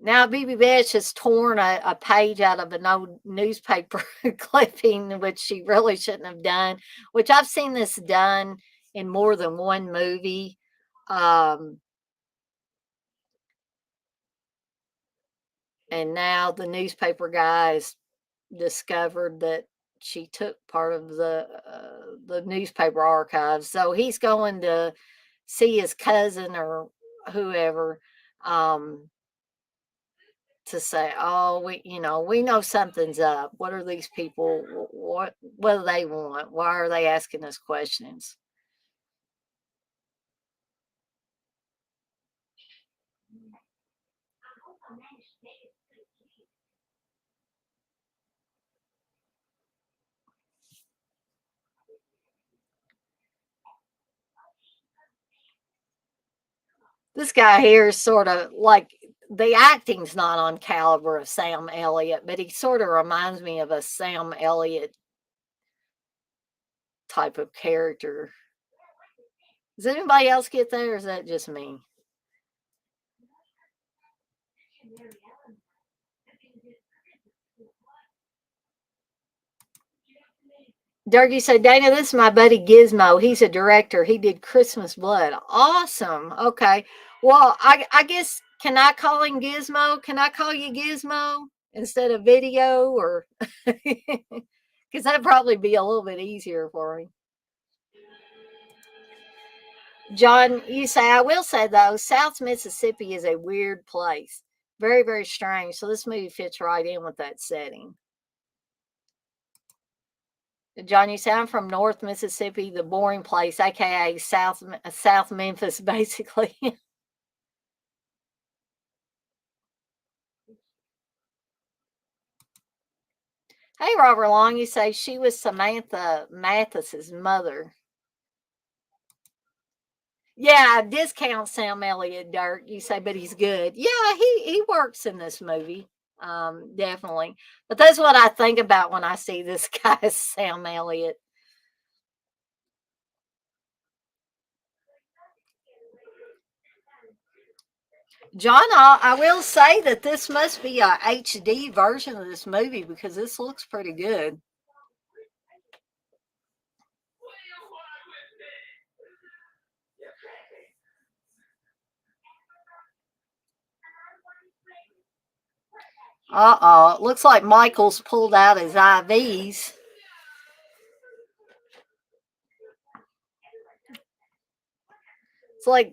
Now BB Bitch has torn a page out of an old newspaper clipping, which she really shouldn't have done, which I've seen this done in more than one movie. And now the newspaper guys discovered that she took part of the newspaper archives. So he's going to see his cousin or whoever to say, oh, we know something's up. What are these people? What do they want? Why are they asking us questions? This guy here is sort of like the acting's not on caliber of Sam Elliott, but he sort of reminds me of a Sam Elliott type of character. Does anybody else get that, or is that just me? Dougie said, Dana, this is my buddy Gizmo. He's a director. He did Christmas Blood. Awesome. Okay. Well, I guess, can I call him Gizmo? Can I call you Gizmo instead of Video? Or because that'd probably be a little bit easier for me. John, you say, I will say though, South Mississippi is a weird place. Very, very strange. So this movie fits right in with that setting. John, you say, I'm from North Mississippi, the boring place, aka South Memphis, basically. Hey, Robert Long, you say she was Samantha Mathis's mother. Yeah, discount Sam Elliott, Dirk. You say, but he's good. Yeah, he works in this movie. Definitely. But that's what I think about when I see this guy, Sam Elliott. John, I will say that this must be a HD version of this movie because this looks pretty good. It looks like Michael's pulled out his IVs. It's like,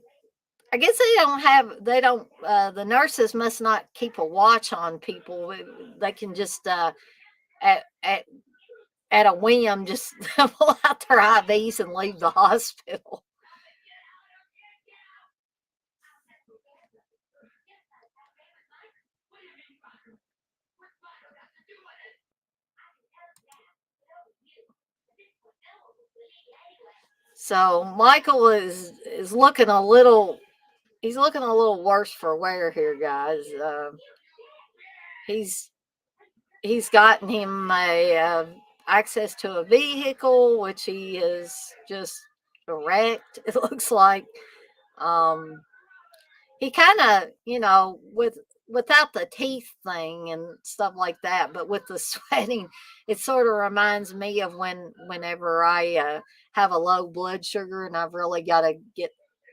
I guess the nurses must not keep a watch on people. They can just, at a whim, just pull out their IVs and leave the hospital. So Michael is looking a little. He's looking a little worse for wear here, guys. He's gotten him access to a vehicle, which he is just wrecked. It looks like he kind of, with without the teeth thing and stuff like that, but with the sweating, it sort of reminds me of whenever I have a low blood sugar and I've really got to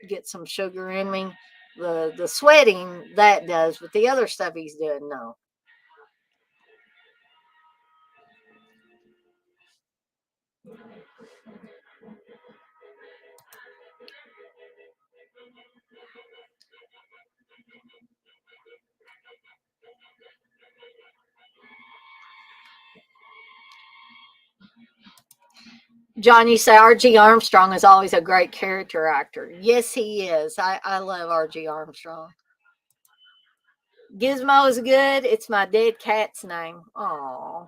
get some sugar in me. The sweating that does, but the other stuff he's doing, no. John, you say R.G. Armstrong is always a great character actor. Yes, he is. I love R.G. Armstrong. Gizmo is good. It's my dead cat's name. Aw.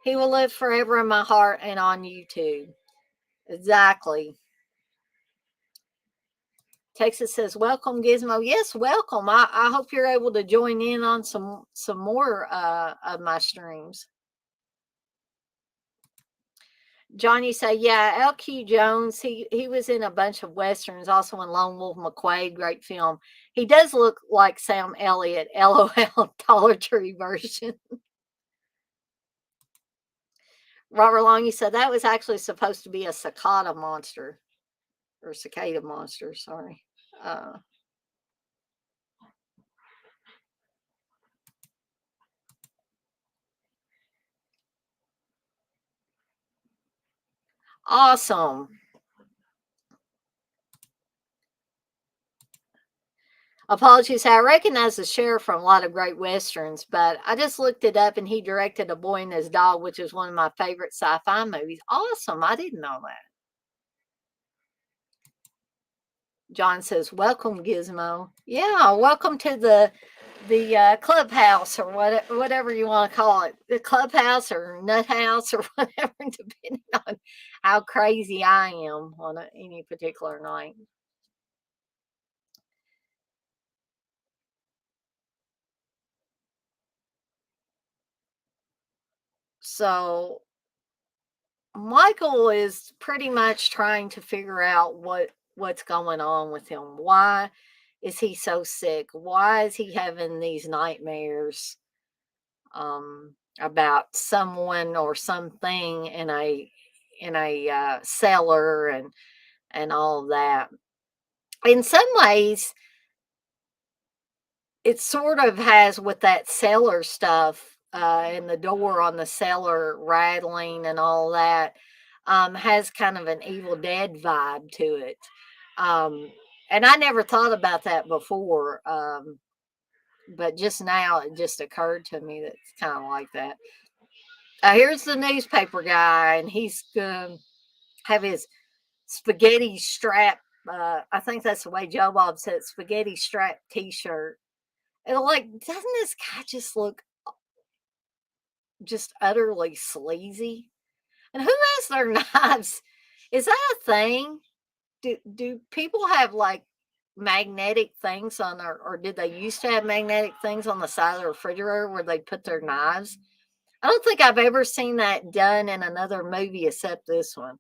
He will live forever in my heart and on YouTube. Exactly. Texas says, "Welcome, Gizmo." Yes, welcome. I hope you're able to join in on some more of my streams. Johnny say, "Yeah, L.Q. Jones. He was in a bunch of westerns, also in Lone Wolf McQuade. Great film. He does look like Sam Elliott. LOL, Dollar Tree version." Robert Long, you said that was actually supposed to be a cicada monster or cicada monster. Sorry. Uh, awesome. Apologies. I recognize the sheriff from a lot of great westerns, but I just looked it up and he directed A Boy and His Dog, which is one of my favorite sci-fi movies. Awesome. I didn't know that. John says, "Welcome, Gizmo." Yeah, welcome to the clubhouse or whatever you want to call it, the clubhouse or nut house or whatever, depending on how crazy I am on any particular night. So Michael is pretty much trying to figure out what's going on with him. Why is he so sick? Why is he having these nightmares about someone or something in a cellar and all of that? In some ways, it sort of has with that cellar stuff and the door on the cellar rattling and all that, has kind of an Evil Dead vibe to it. Um, and I never thought about that before, but just now it just occurred to me that it's kind of like that. Here's the newspaper guy, and he's going to have his spaghetti strap. I think that's the way Joe Bob said it, spaghetti strap T-shirt. And like, doesn't this guy just look just utterly sleazy? And who has their knives? Is that a thing? Do people have like magnetic things on their, or did they used to have magnetic things on the side of the refrigerator where they put their knives? I don't think I've ever seen that done in another movie except this one.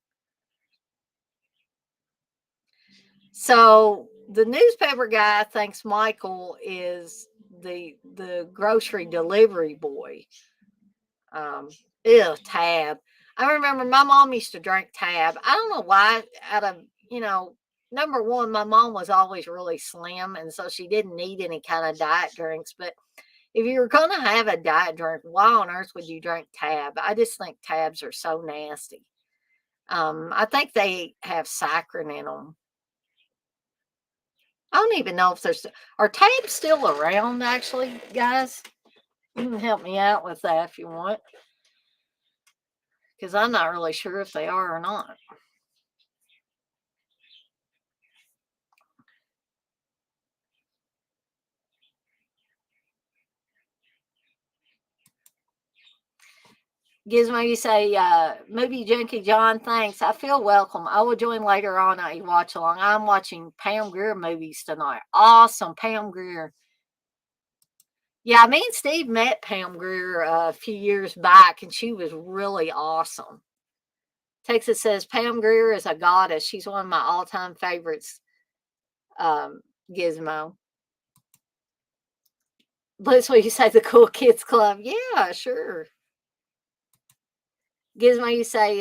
So the newspaper guy thinks Michael is the grocery delivery boy. Um, Ew, Tab. I remember my mom used to drink Tab. I don't know why. Out of number one, my mom was always really slim, and so she didn't need any kind of diet drinks. But if you were going to have a diet drink, why on earth would you drink Tab? I just think Tabs are so nasty. I think they have saccharin in them. I don't even know if there's are Tabs still around. Actually, guys, you can help me out with that if you want, because I'm not really sure if they are or not. Gizmo, you say, movie junkie John, thanks. I feel welcome. I will join later on at Watchalong. I'm watching Pam Grier movies tonight. Awesome, Pam Grier. Yeah, me and Steve met Pam Grier a few years back, and she was really awesome. Texas says Pam Grier is a goddess. She's one of my all-time favorites. Gizmo. That's what you say, the Cool Kids Club. Yeah, sure. Gizmo, you say,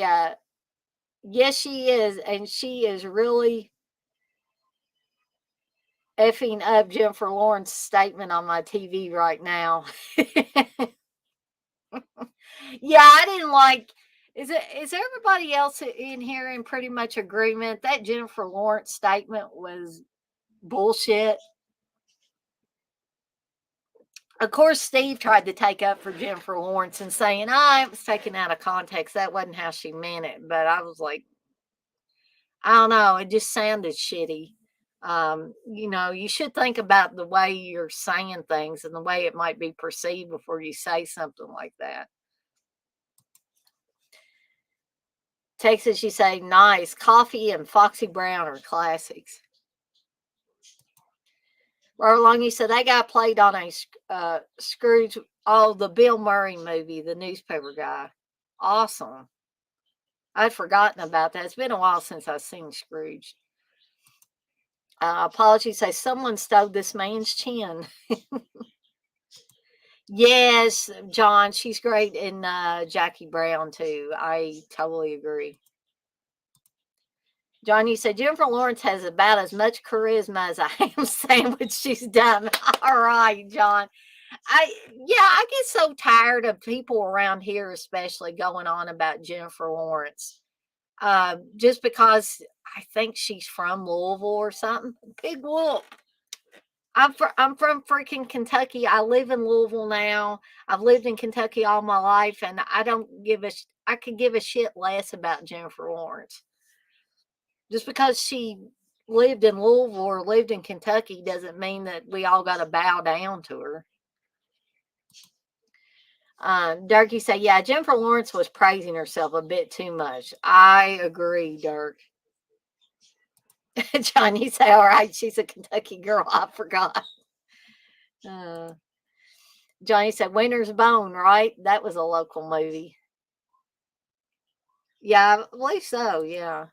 yes, she is. And she is really effing up Jennifer Lawrence's statement on my TV right now. Yeah, I didn't like. Is everybody else in here in pretty much agreement that Jennifer Lawrence statement was bullshit? Of course, Steve tried to take up for Jennifer Lawrence and saying, it was taken out of context. That wasn't how she meant it. But I was like, I don't know. It just sounded shitty. You should think about the way you're saying things and the way it might be perceived before you say something like that. Texas, you say, nice. Coffee and Foxy Brown are classics. Robert Long, you said that guy played on a Scrooge, the Bill Murray movie, the newspaper guy. Awesome. I'd forgotten about that. It's been a while since I've seen Scrooge. Apologies, say someone stole this man's chin. Yes, John, she's great in Jackie Brown too. I totally agree. John, you said Jennifer Lawrence has about as much charisma as a ham sandwich she's done. All right, John. I get so tired of people around here, especially going on about Jennifer Lawrence. Just because I think she's from Louisville or something. Big Wolf. I'm from freaking Kentucky. I live in Louisville now. I've lived in Kentucky all my life, and I could give a shit less about Jennifer Lawrence. Just because she lived in Louisville or lived in Kentucky doesn't mean that we all got to bow down to her. Dirk, you say, yeah, Jennifer Lawrence was praising herself a bit too much. I agree, Dirk. John, you say, all right, she's a Kentucky girl. I forgot. Johnny said, Winter's Bone, right? That was a local movie. Yeah, I believe so. Yeah.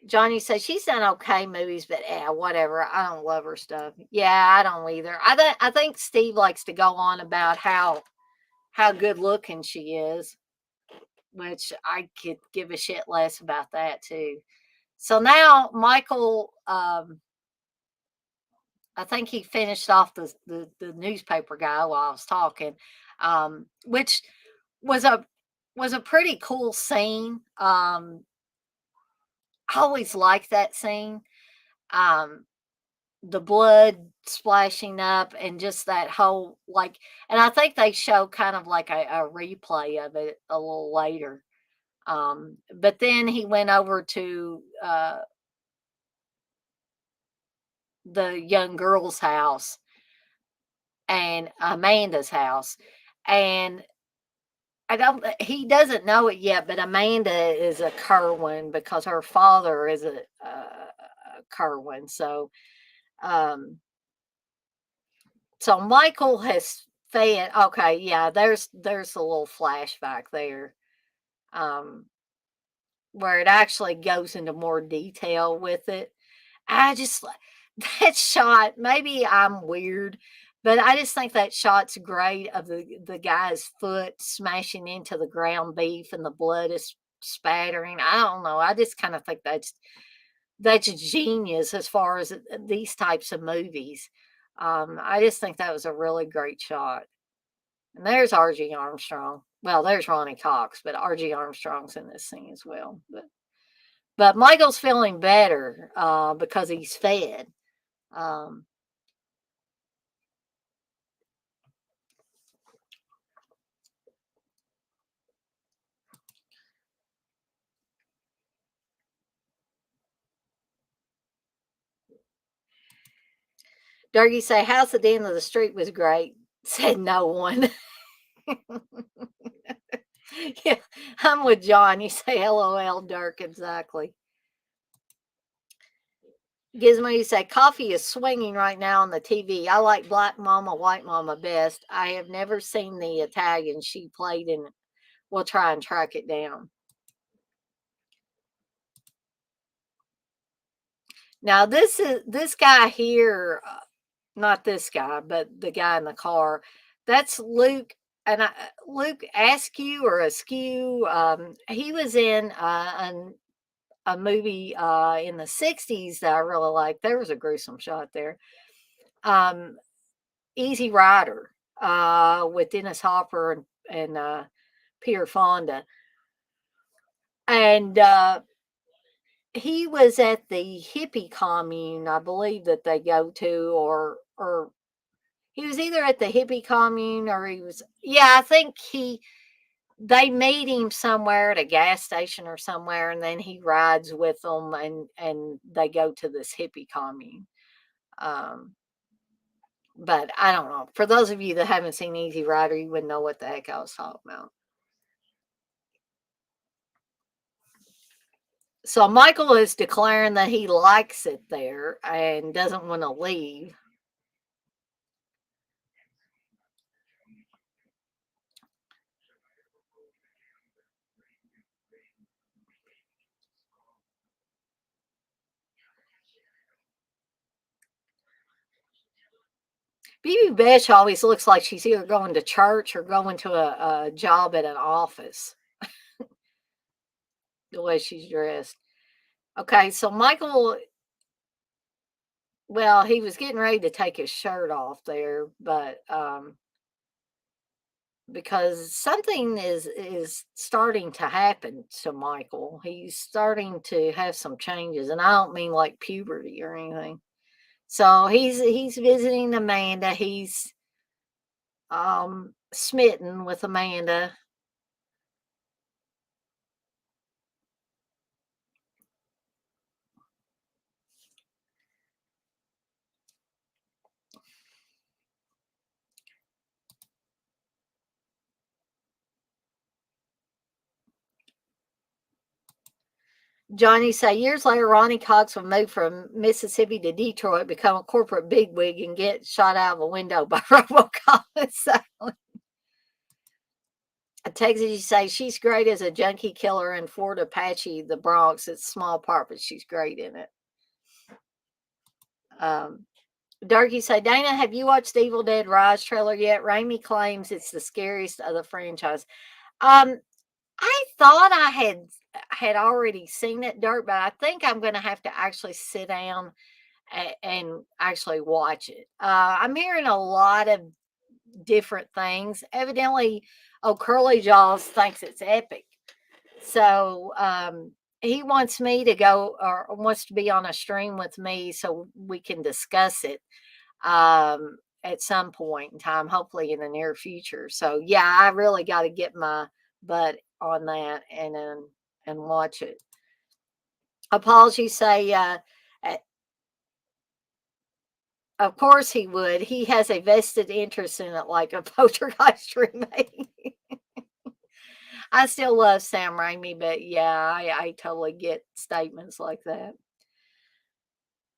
Johnny says she's done okay movies, but yeah, whatever. I don't love her stuff. Yeah, I don't either. I think Steve likes to go on about how good looking she is, which I could give a shit less about that too. So now Michael, I think he finished off the newspaper guy while I was talking, which was a pretty cool scene. I always liked that scene. Um, the blood splashing up and just that whole and I think they show kind of like a replay of it a little later. But then he went over to the young girl's house and Amanda's house, and he doesn't know it yet, but Amanda is a Kerwin because her father is a Kerwin. Um, so Michael has fed. Okay, yeah, there's a little flashback there, um, where it actually goes into more detail with it. I just that shot. Maybe I'm weird, but I just think that shot's great of the guy's foot smashing into the ground beef and the blood is spattering. I don't know. I just kind of think that's genius as far as these types of movies. I just think that was a really great shot. And there's R.G. Armstrong. Well, there's Ronnie Cox, but R.G. Armstrong's in this scene as well. But Michael's feeling better because he's fed. Um, Dougie say, House at the End of the Street was great. Said no one. Yeah, I'm with John. You say LOL, Dirk, exactly. Gizmo, you say, coffee is swinging right now on the TV. I like Black Mama, White Mama best. I have never seen the Italian she played in. We'll try and track it down. Now, this guy here. not this guy, but the guy in the car. That's Luke. And Luke Askew or Askew, he was in a movie in the 60s that I really liked. There was a gruesome shot there. Um, Easy Rider with Dennis Hopper and Peter Fonda. And he was at the hippie commune, I believe, that they go to, or he was either at the hippie commune or he was, yeah, I think they meet him somewhere at a gas station or somewhere, and then he rides with them, and they go to this hippie commune. Um, but I don't know. For those of you that haven't seen Easy Rider, you wouldn't know what the heck I was talking about. So Michael is declaring that he likes it there and doesn't want to leave. Bibi Besh always looks like she's either going to church or going to a job at an office, the way she's dressed. Okay, so Michael, well, he was getting ready to take his shirt off there, but because something is starting to happen to Michael. He's starting to have some changes, and I don't mean like puberty or anything. So he's visiting Amanda. He's smitten with Amanda. Johnny say years later, Ronnie Cox will move from Mississippi to Detroit, become a corporate bigwig, and get shot out of a window by RoboCop. So, Texas, you say she's great as a junkie killer in Fort Apache, the Bronx. It's a small part, but she's great in it. Darky say, Dana, have you watched Evil Dead Rise trailer yet? Raimi claims it's the scariest of the franchise. I thought I had already seen it, Dirt, but I think I'm going to have to actually sit down and actually watch it. I'm hearing a lot of different things. Evidently, Curly Jaws thinks it's epic. So he wants me to go or wants to be on a stream with me so we can discuss it at some point in time, hopefully in the near future. So yeah, I really got to get my butt on that and watch it. Apologies say of course he would. He has a vested interest in it, like a Poltergeist remake. I still love Sam Raimi, but yeah, I totally get statements like that.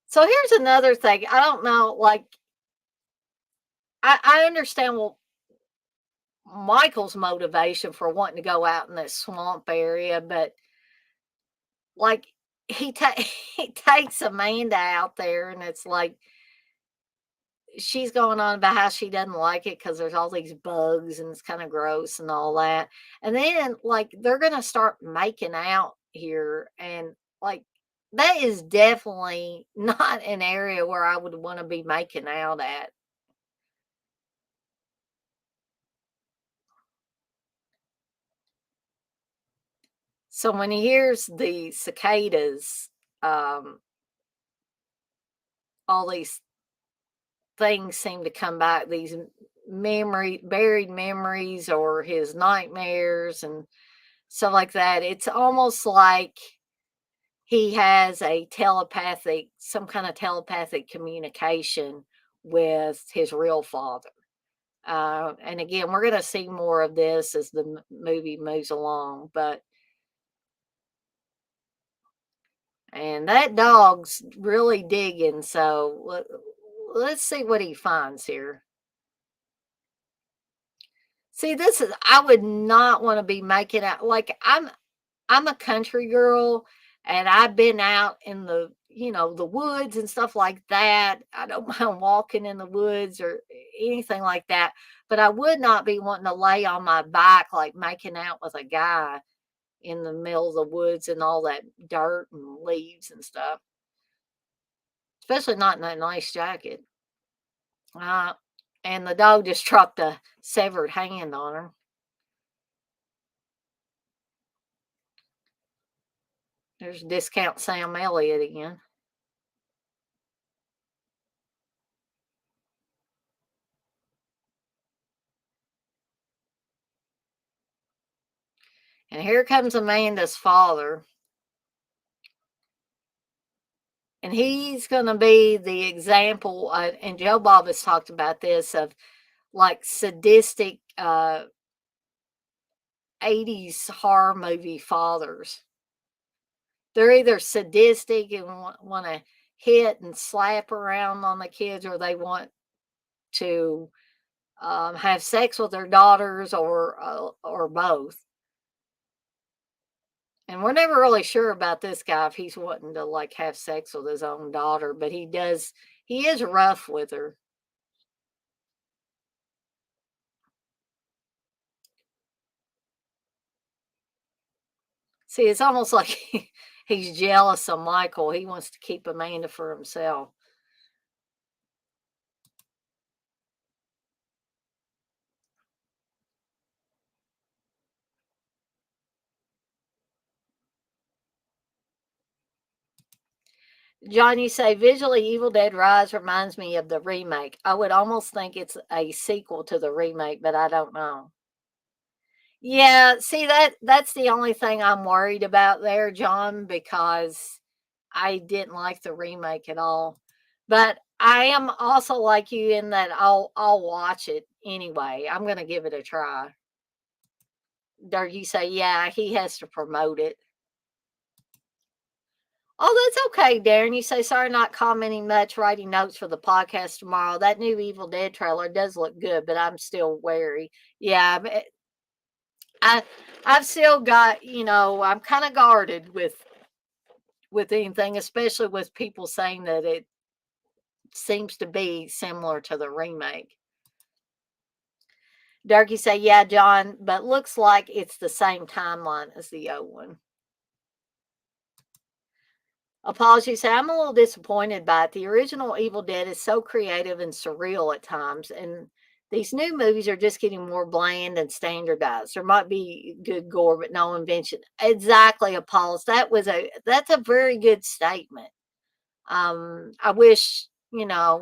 So here's another thing. I don't know, like, I understand Michael's motivation for wanting to go out in this swamp area, but like he he takes Amanda out there, and it's like she's going on about how she doesn't like it because there's all these bugs and it's kind of gross and all that. And then like they're gonna start making out here, and like that is definitely not an area where I would want to be making out at. So when he hears the cicadas, um, all these things seem to come back, these buried memories or his nightmares and stuff like that. It's almost like he has some kind of telepathic communication with his real father. And again, we're going to see more of this as the movie moves along, and that dog's really digging. So let's see what he finds here. See, I would not want to be making out like I'm a country girl, and I've been out in the, the woods and stuff like that. I don't mind walking in the woods or anything like that. But I would not be wanting to lay on my back, like making out with a guy in the middle of the woods and all that dirt and leaves and stuff, especially not in that nice jacket. Uh, and the dog just dropped a severed hand on her. There's discount Sam Elliott again. And here comes Amanda's father. And he's going to be the example, and Joe Bob has talked about this, of like sadistic 80s horror movie fathers. They're either sadistic and want to hit and slap around on the kids, or they want to have sex with their daughters, or both. And we're never really sure about this guy, if he's wanting to like have sex with his own daughter, but he is rough with her. See, it's almost like he's jealous of Michael. He wants to keep Amanda for himself. John, you say visually Evil Dead Rise reminds me of the remake. I would almost think it's a sequel to the remake, but I don't know. Yeah, see, that's the only thing I'm worried about there, John, because I didn't like the remake at all. But I am also like you in that I'll watch it anyway. I'm gonna give it a try. There you say, yeah, he has to promote it. Oh, that's okay, Darren. You say, sorry, not commenting much, writing notes for the podcast tomorrow. That new Evil Dead trailer does look good, but I'm still wary. Yeah, I, I've still got, I'm kind of guarded with anything, especially with people saying that it seems to be similar to the remake. Darky say, yeah, John, but looks like it's the same timeline as the old one. Apologies, say, I'm a little disappointed by it. The original Evil Dead is so creative and surreal at times, and these new movies are just getting more bland and standardized. There might be good gore, but no invention. Exactly, Apollos. That's a very good statement. I wish,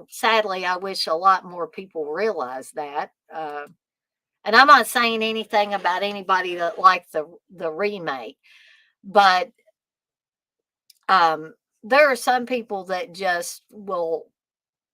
sadly, I wish a lot more people realize that. And I'm not saying anything about anybody that liked the remake, but there are some people that just will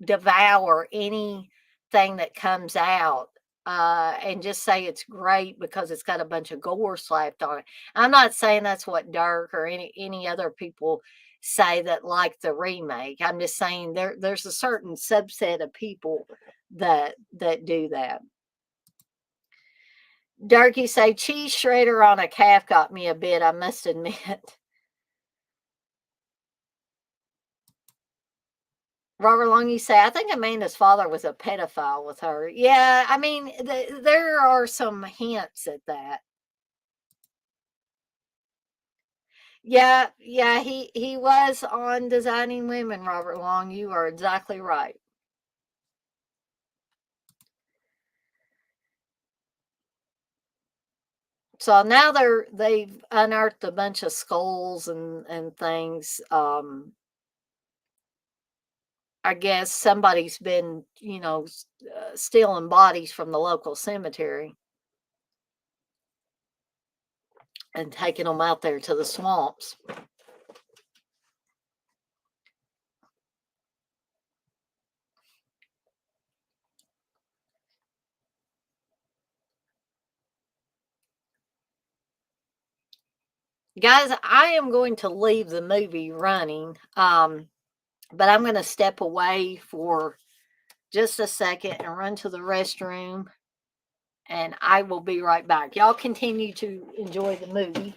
devour anything that comes out, and just say it's great because it's got a bunch of gore slapped on it. I'm not saying that's what Dirk or any other people say that like the remake. I'm just saying there's a certain subset of people that do that. Dirk, say cheese shredder on a calf got me a bit, I must admit. Robert Long, you say, I think Amanda's father was a pedophile with her. Yeah, I mean, there are some hints at that. Yeah, he was on Designing Women, Robert Long. You are exactly right. So now they've unearthed a bunch of skulls and things. I guess somebody's been, stealing bodies from the local cemetery and taking them out there to the swamps. Guys, I am going to leave the movie running, but I'm going to step away for just a second and run to the restroom, and I will be right back. Y'all continue to enjoy the movie.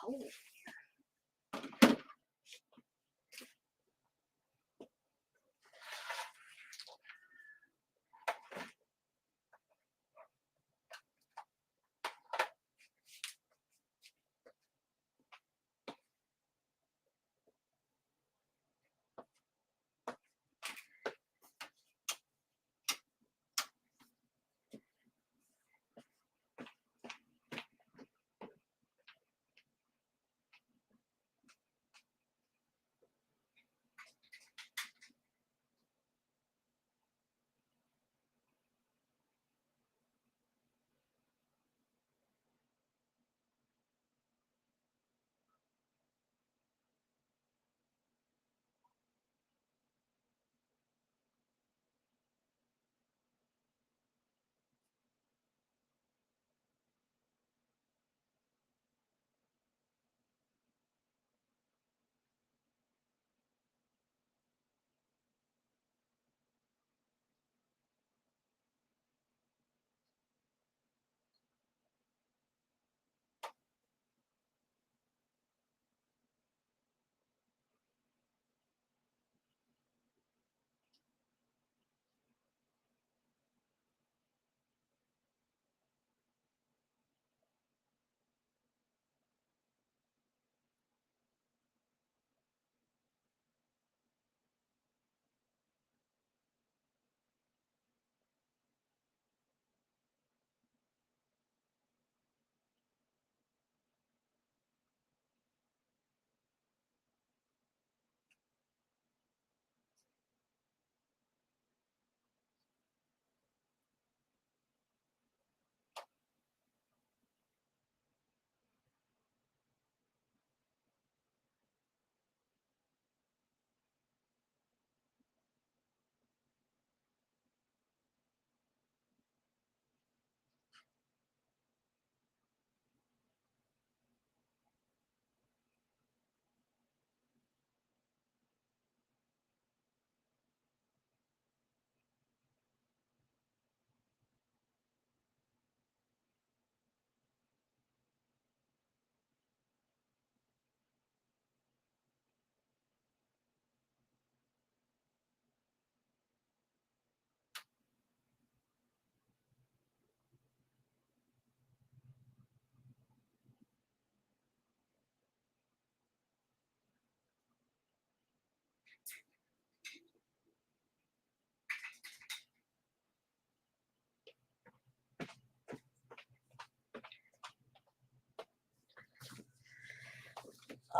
hole.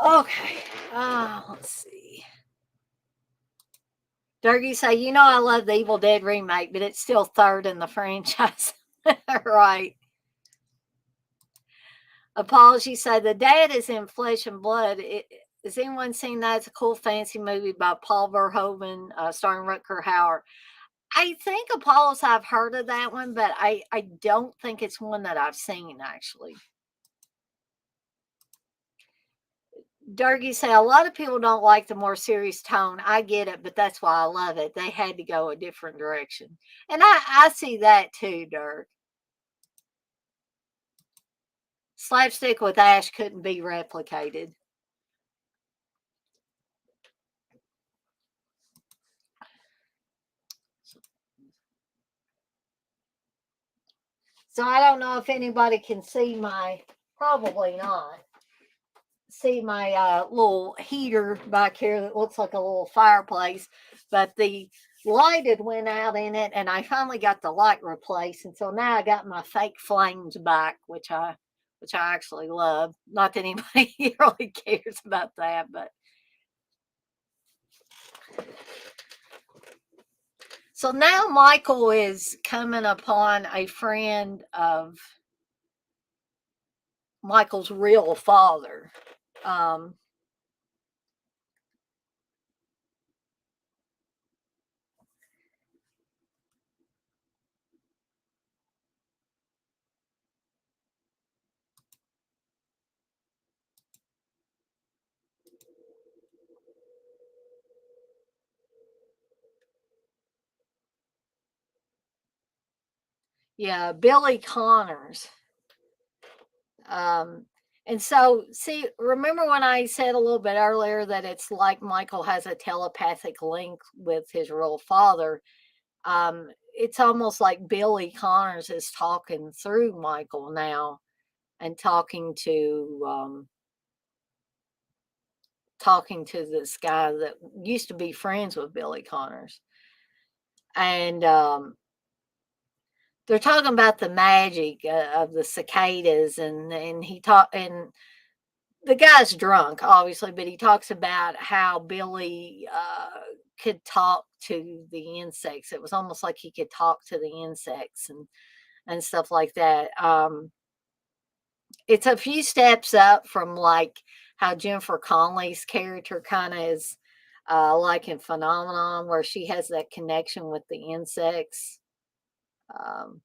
Okay. Let's see. Durgy say, I love the Evil Dead remake, but it's still third in the franchise. Right. Apology say the dad is in Flesh and Blood. Has anyone seen that? It's a cool fancy movie by Paul Verhoeven, starring Rutger Hauer. I think Apollos, I've heard of that one, but I don't think it's one that I've seen actually. Durgy say a lot of people don't like the more serious tone. I get it, but that's why I love it. They had to go a different direction, and I see that too, Dirk. Slapstick with Ash couldn't be replicated. So I don't know if anybody can see probably not, see my little heater back here that looks like a little fireplace, but the light had went out in it and I finally got the light replaced. And so now I got my fake flames back, which I actually love. Not that anybody really cares about that, but so now Michael is coming upon a friend of Michael's real father. Um, yeah, Billy Connors. Um, And so, see, remember when I said a little bit earlier that it's like Michael has a telepathic link with his real father? It's almost like Billy Connors is talking through Michael now and talking to this guy that used to be friends with Billy Connors. And they're talking about the magic of the cicadas, and the guy's drunk, obviously, but he talks about how Billy could talk to the insects. It was almost like he could talk to the insects and stuff like that. It's a few steps up from like how Jennifer Connelly's character kind of is, like in Phenomenon, where she has that connection with the insects. Um,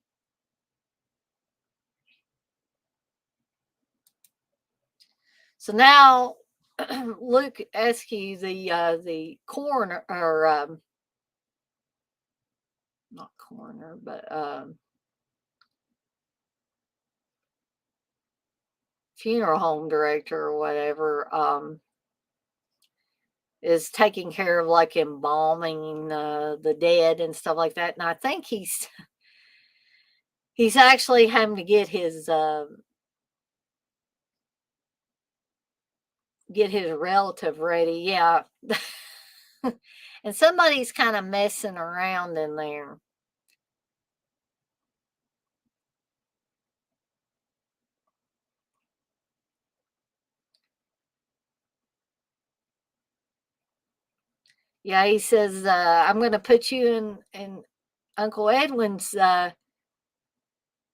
so now Luke Eskew, the coroner, or not coroner, but funeral home director or whatever, is taking care of like embalming the dead and stuff like that. And I think he's actually having to get his relative ready. Yeah. And somebody's kind of messing around in there. Yeah, he says, I'm going to put you in Uncle Edwin's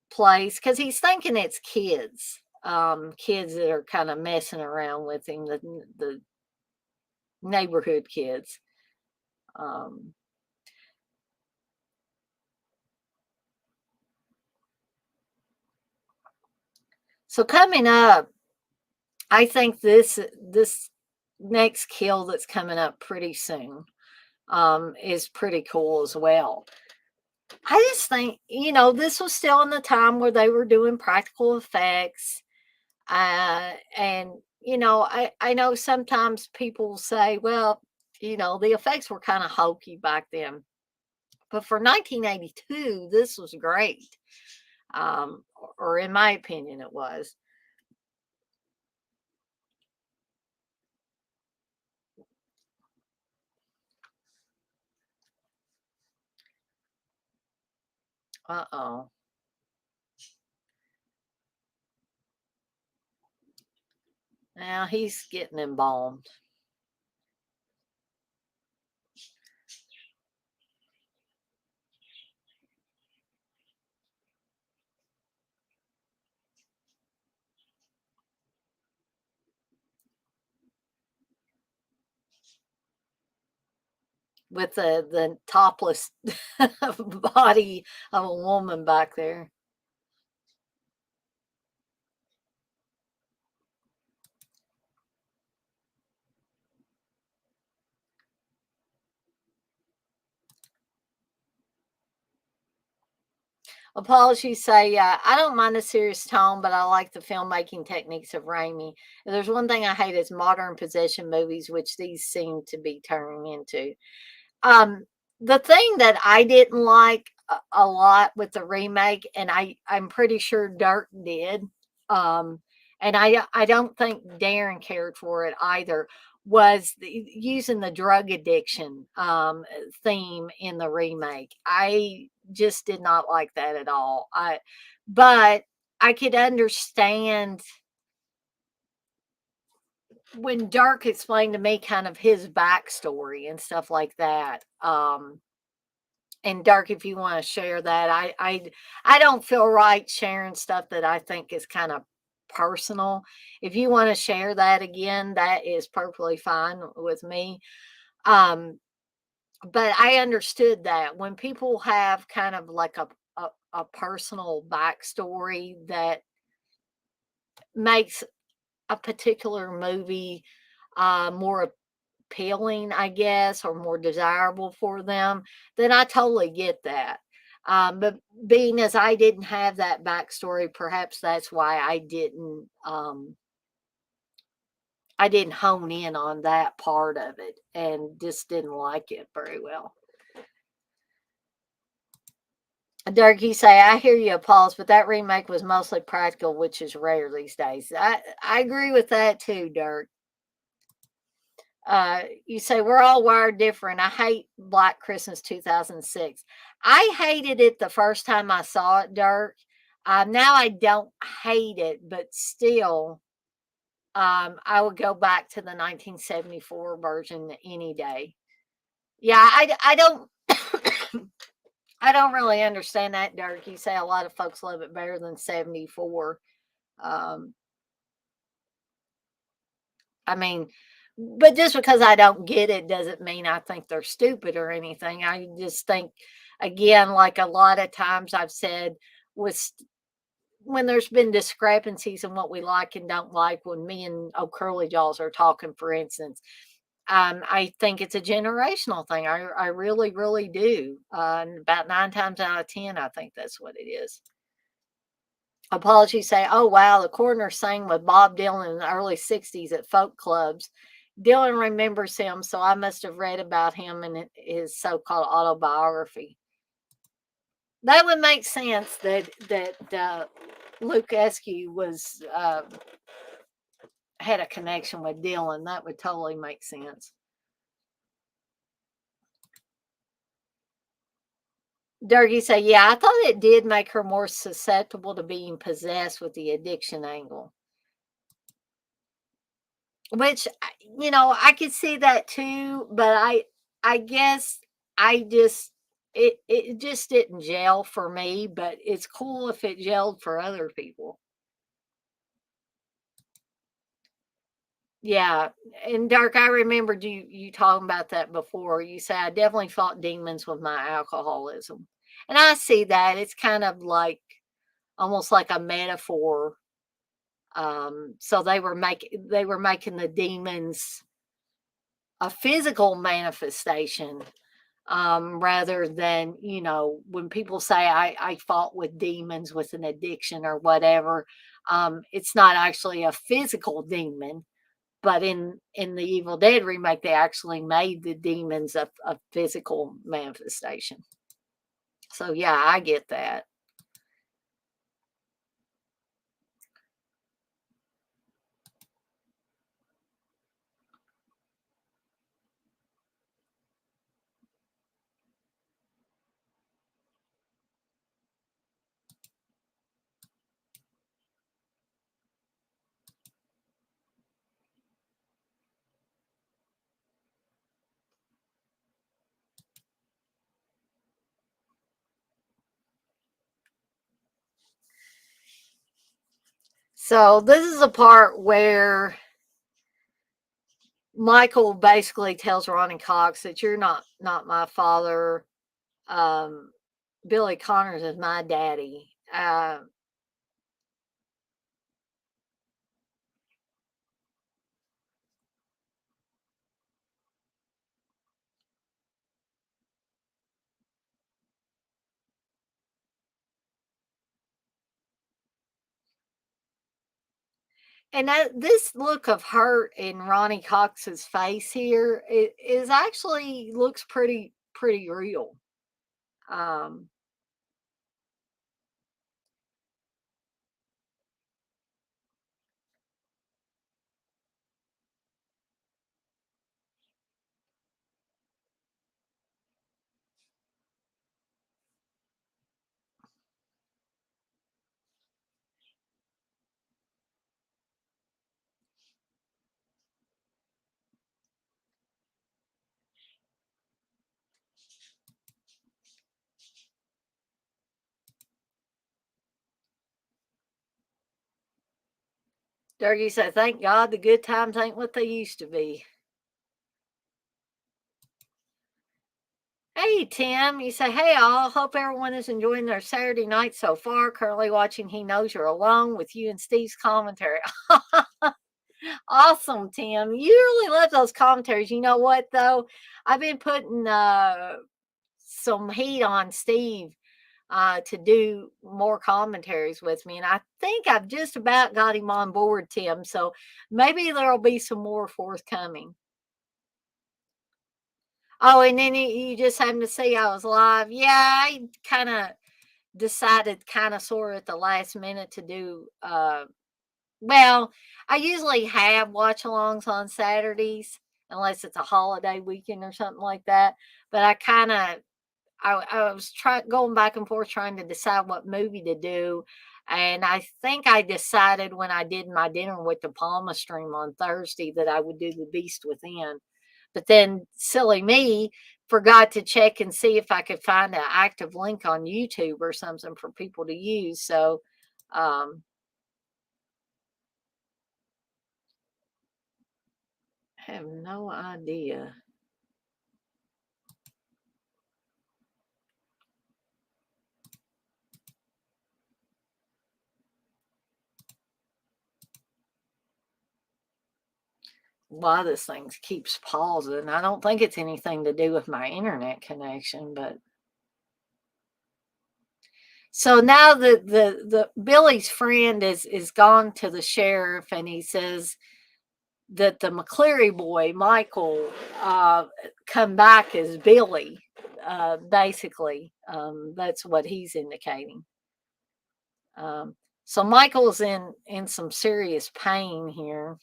place, because he's thinking it's kids that are kind of messing around with him, the neighborhood kids. Um, so coming up, I think this next kill that's coming up pretty soon is pretty cool as well. I just think, this was still in the time where they were doing practical effects. And, I know sometimes people say, well, the effects were kind of hokey back then. But for 1982, this was great. Or in my opinion, it was. Uh oh. Now he's getting embalmed. With the topless body of a woman back there. Apologies say, I don't mind the serious tone, but I like the filmmaking techniques of Raimi. If there's one thing I hate, is modern possession movies, which these seem to be turning into. Um, the thing that I didn't like a lot with the remake, and I'm pretty sure Dirk did, um, and I don't think Darren cared for it either, was using the drug addiction theme in the remake. I just did not like that at all. But I could understand when Dirk explained to me kind of his backstory and stuff like that. And Dirk, if you want to share that, I don't feel right sharing stuff that I think is kind of personal. If you want to share that again, that is perfectly fine with me. Um, but I understood that when people have kind of like a personal backstory that makes a particular movie more appealing, I guess, or more desirable for them, then I totally get that. But being as I didn't have that backstory, perhaps that's why I didn't. I didn't hone in on that part of it and just didn't like it very well. Dirk, you say, I hear you, Pauls, but that remake was mostly practical, which is rare these days. I agree with that too, Dirk. You say we're all wired different. I hate Black Christmas 2006. I hated it the first time I saw it, Dirk. Now I don't hate it, but still, I would go back to the 1974 version any day. Yeah, I don't I don't really understand that, Dirk. You say a lot of folks love it better than 74. Um, I mean, but just because I don't get it doesn't mean I think they're stupid or anything. I just think, again, like a lot of times I've said, with when there's been discrepancies in what we like and don't like, when me and O'Curly Jaws are talking, for instance, I think it's a generational thing. I really, really do. And about 9 times out of 10, I think that's what it is. Apologies say, oh wow, the coroner sang with Bob Dylan in the early 60s at folk clubs. Dylan remembers him, so I must have read about him in his so-called autobiography. That would make sense that Luke Eskew was had a connection with Dylan. That would totally make sense. Durgy say, yeah, I thought it did make her more susceptible to being possessed with the addiction angle. Which, I could see that too, but I guess I just it just didn't gel for me, but it's cool if it gelled for other people. Yeah, and Dark, I remembered you talking about that before. You say I definitely fought demons with my alcoholism. And I see that. It's kind of like almost like a metaphor. So they were making the demons a physical manifestation, rather than, when people say I fought with demons with an addiction or whatever. It's not actually a physical demon, but in the Evil Dead remake, they actually made the demons a physical manifestation. So yeah, I get that. So this is a part where Michael basically tells Ronnie Cox that you're not my father. Um, Billy Connors is my daddy. And this look of hurt in Ronnie Cox's face here is actually looks pretty real. Um, Dougie said, "Thank God the good times ain't what they used to be." Hey Tim, you say, "Hey all, hope everyone is enjoying their Saturday night so far. Currently watching He Knows You're Alone with you and Steve's commentary." Awesome, Tim. You really love those commentaries. You know what though? I've been putting some heat on Steve to do more commentaries with me. And I think I've just about got him on board, Tim. So maybe there'll be some more forthcoming. Oh, and then you just happened to see I was live. Yeah, I kind of decided kind of sort of at the last minute to do well, I usually have watch-alongs on Saturdays unless it's a holiday weekend or something like that. But I was trying going back and forth trying to decide what movie to do. And I think I decided when I did my dinner with the Palma stream on Thursday that I would do The Beast Within. But then silly me forgot to check and see if I could find an active link on YouTube or something for people to use. So um have no idea. Why this thing keeps pausing. I don't think it's anything to do with my internet connection, but so now the Billy's friend is gone to the sheriff and he says that the McCleary boy, Michael, come back as Billy. Basically, that's what he's indicating. So Michael's in some serious pain here.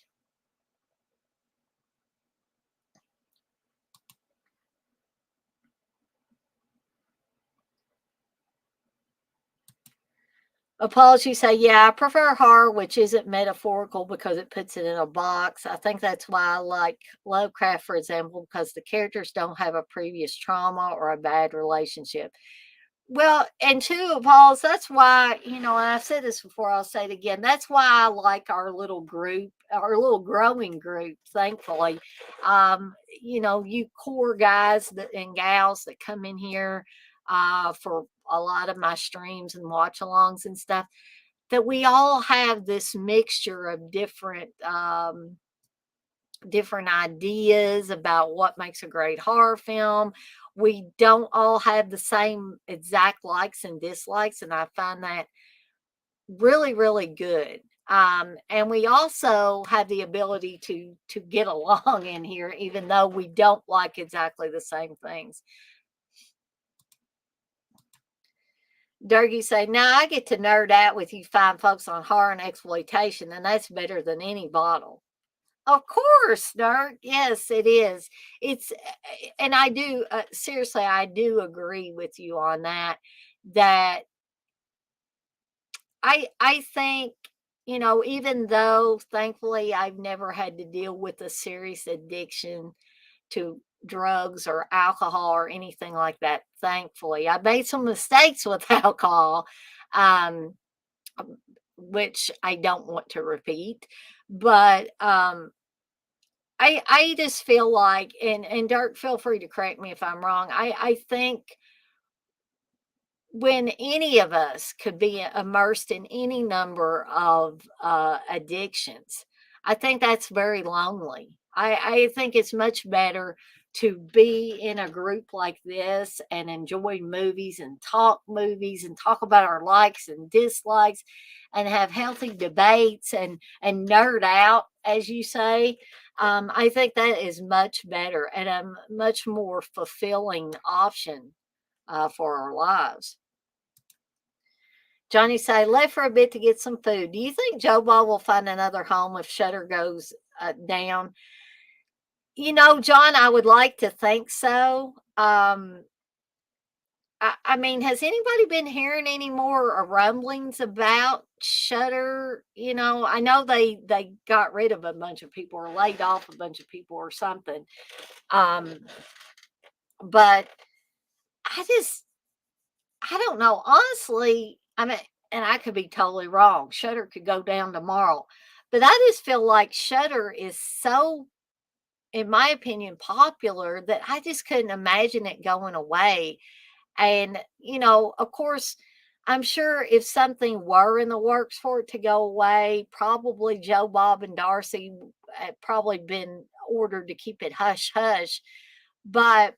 Apologies say, yeah, I prefer horror, which isn't metaphorical because it puts it in a box. I think that's why I like Lovecraft, for example, because the characters don't have a previous trauma or a bad relationship. Well, and two, Pauls, that's why, and I've said this before, I'll say it again. That's why I like our little group, our little growing group, thankfully. You core guys and gals that come in here for a lot of my streams and watch alongs and stuff, that we all have this mixture of different ideas about what makes a great horror film. We don't all have the same exact likes and dislikes, and I find that really, really good. And we also have the ability to get along in here, even though we don't like exactly the same things. Durgy say, now I get to nerd out with you fine folks on horror and exploitation, and that's better than any bottle. Of course, Dirk. Yes, it is. And I do, seriously, I do agree with you on that. That I think, even though thankfully I've never had to deal with a serious addiction to drugs or alcohol or anything like that, thankfully. I made some mistakes with alcohol, um, which I don't want to repeat. But I just feel like, and Dirk, feel free to correct me if I'm wrong. I think when any of us could be immersed in any number of addictions, I think that's very lonely. I think it's much better to be in a group like this and enjoy movies and talk about our likes and dislikes and have healthy debates and nerd out, as you say. I think that is much better and a much more fulfilling option for our lives. Johnny say, left for a bit to get some food. Do you think Joe Ball will find another home if Shutter goes down? John, I would like to think so. I mean, has anybody been hearing any more rumblings about Shutter? I know they got rid of a bunch of people or laid off a bunch of people or something. Um, but I just I don't know. Honestly, I mean, and I could be totally wrong. Shutter could go down tomorrow. But I just feel like Shutter is so, in my opinion, popular that I just couldn't imagine it going away. And, of course, I'm sure if something were in the works for it to go away, probably Joe, Bob, and Darcy had probably been ordered to keep it hush hush. But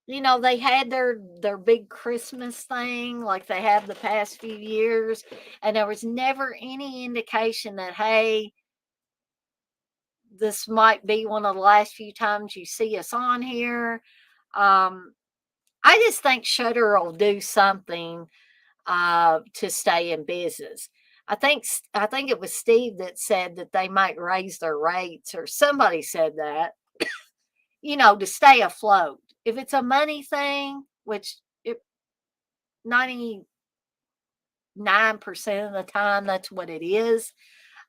they had their big Christmas thing like they have the past few years, and there was never any indication that, hey, this might be one of the last few times you see us on here. Um, I just think Shutter will do something to stay in business. I think it was Steve that said that they might raise their rates, or somebody said that, to stay afloat. If it's a money thing, which 99% of the time that's what it is,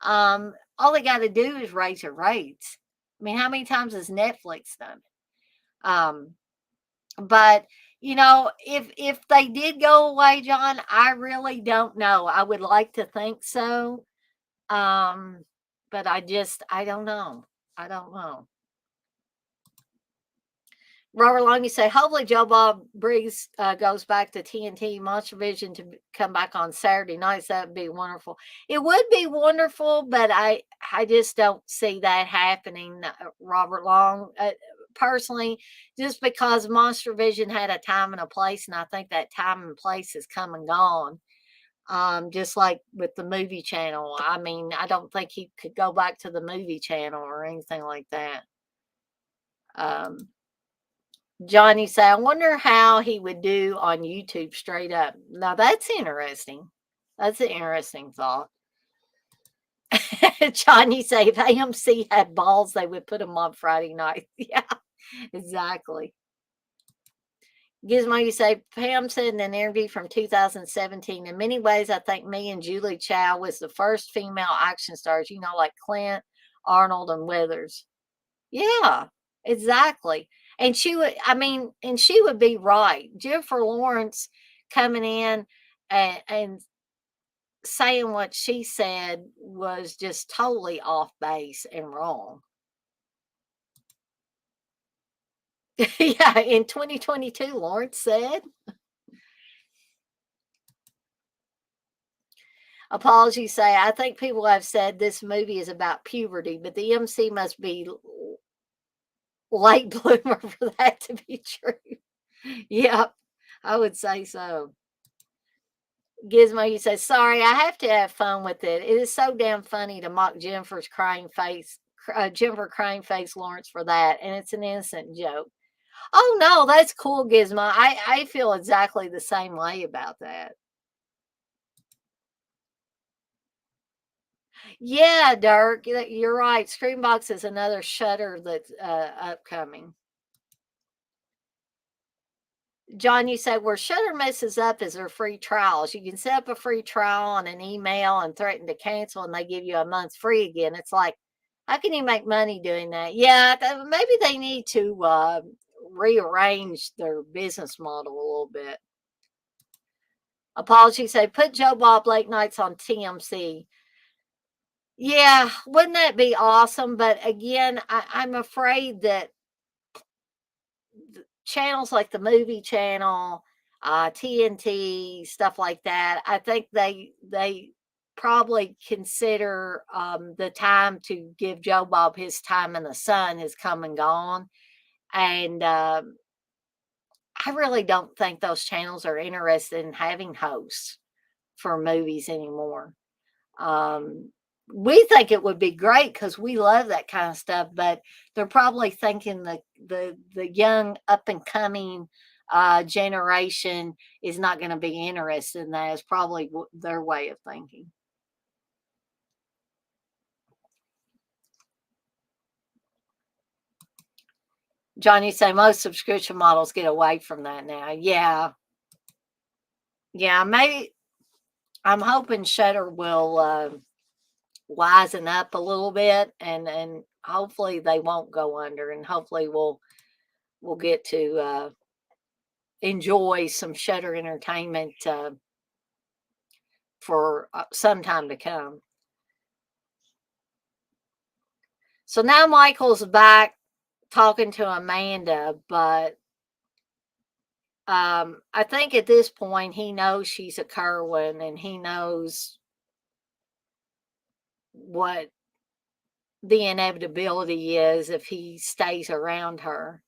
all they got to do is raise their rates. I mean, how many times has Netflix done it? But if they did go away, John, I really don't know. I would like to think so. Um, but I don't know. I don't know. Robert Long, you say, hopefully Joe Bob Briggs goes back to TNT Monster Vision to come back on Saturday nights. That would be wonderful. It would be wonderful, but I just don't see that happening, Robert Long. Personally, just because Monster Vision had a time and a place, and I think that time and place has come and gone. Just like with the movie channel. I mean, I don't think he could go back to the movie channel or anything like that. Um, Johnny say, I wonder how he would do on YouTube straight up. Now that's interesting. That's an interesting thought. Johnny say, if AMC had balls, they would put them on Friday night. Yeah, exactly. Gizmo, you say, Pam said in an interview from 2017, in many ways, I think me and Julie Chow was the first female action stars, like Clint, Arnold, and Withers. Yeah, exactly. And she would be right. Jennifer Lawrence coming in and saying what she said was just totally off base and wrong. Yeah, in 2022, Lawrence said. Apologies say, I think people have said this movie is about puberty, but the MC must be late bloomer for that to be true. Yep, I would say so. Gizmo, you say, sorry, I have to have fun with it. It is so damn funny to mock Jennifer crying face Lawrence for that, and it's an innocent joke. Oh no, that's cool, Gizmo. I feel exactly the same way about that. Yeah, Dirk, you're right. Screenbox is another Shutter that's upcoming. John, you said where Shutter messes up is their free trials. You can set up a free trial on an email and threaten to cancel, and they give you a month free again. It's like, how can you make money doing that? Yeah, maybe they need to rearrange their business model a little bit. Apology say, put Joe Bob late nights on TMC. Yeah, wouldn't that be awesome? But again, I'm afraid that channels like the movie channel, TNT, stuff like that, I think they probably consider the time to give Joe Bob his time in the sun has come and gone. And I really don't think those channels are interested in having hosts for movies anymore. Um, we think it would be great because we love that kind of stuff, but they're probably thinking the young up and coming generation is not going to be interested in that. Is probably their way of thinking. Johnny say most subscription models get away from that now. Yeah, yeah. Maybe I'm hoping Shutter will wisen up a little bit, and hopefully they won't go under, and hopefully we'll get to enjoy some Shutter entertainment for some time to come. So now Michael's back talking to Amanda, but I think at this point he knows she's a Kerwin, and he knows what the inevitability is if he stays around her.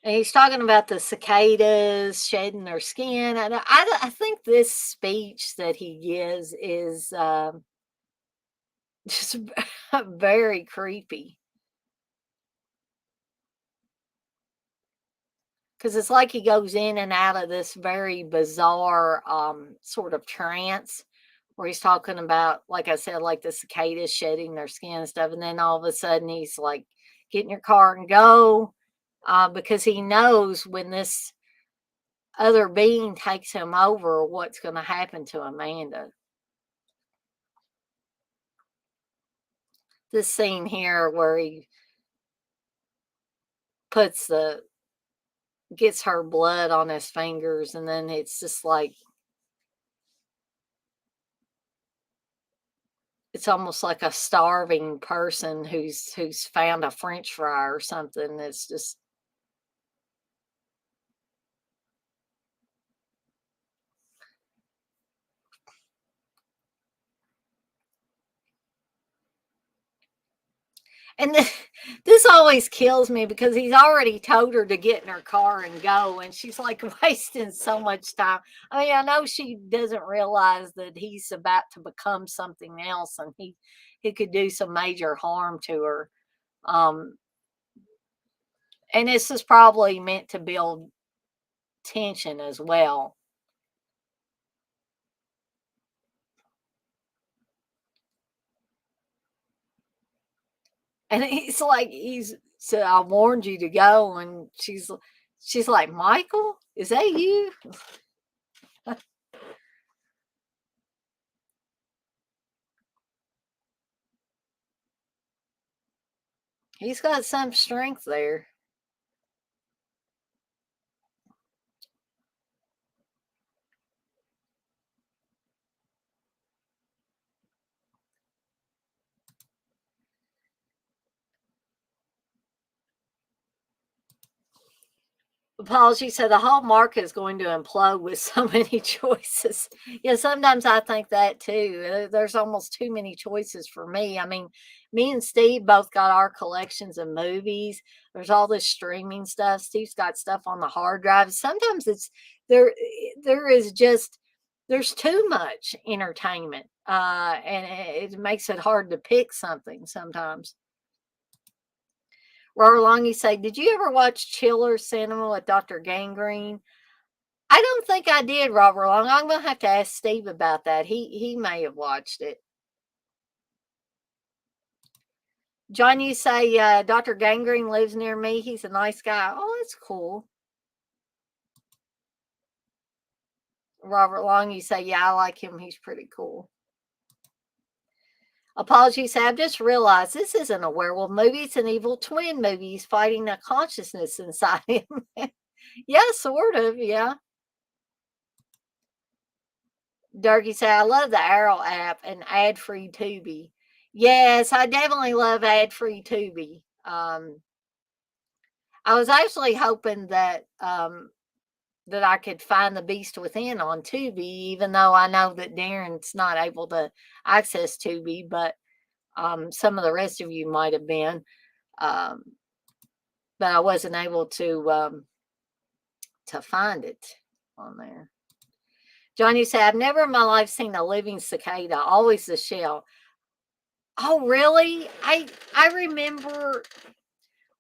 And he's talking about the cicadas shedding their skin. And I think this speech that he gives is just very creepy. Because it's like he goes in and out of this very bizarre sort of trance where he's talking about, like I said, like the cicadas shedding their skin and stuff. And then all of a sudden he's like, get in your car and go. Because he knows when this other being takes him over, what's going to happen to Amanda. This scene here where he puts gets her blood on his fingers, and then it's just like, it's almost like a starving person who's found a French fry or something. It's just, and this always kills me because he's already told her to get in her car and go, and she's like wasting so much time. I mean, I know she doesn't realize that he's about to become something else, and he could do some major harm to her. Um, and this is probably meant to build tension as well. And he's like, he's said, I warned you to go. And she's like, Michael, is that you? He's got some strength there. Apology. So the whole market is going to implode with so many choices. Yeah, sometimes I think that too. There's almost too many choices for me. I mean, me and Steve both got our collections of movies. There's all this streaming stuff. Steve's got stuff on the hard drive. Sometimes it's there. There is just there's too much entertainment, and it makes it hard to pick something sometimes. Robert Long, you say, did you ever watch Chiller Cinema with Dr. Gangrene? I don't think I did, Robert Long. I'm gonna have to ask Steve about that. He may have watched it. John, you say Dr. Gangrene lives near me. He's a nice guy. Oh, that's cool. Robert Long, you say, yeah, I like him. He's pretty cool. Apologies, I've just realized this isn't a werewolf movie. It's an evil twin movie. He's fighting a consciousness inside him. Yeah, sort of. Yeah. Darky said, I love the Arrow app and ad free Tubi. Yes, I definitely love ad free Tubi. I was actually hoping that I could find the Beast Within on Tubi, even though I know that Darren's not able to access Tubi, but some of the rest of you might have been. Um, but I wasn't able to find it on there. Johnny said, I've never in my life seen a living cicada, always the shell. Oh, really? I remember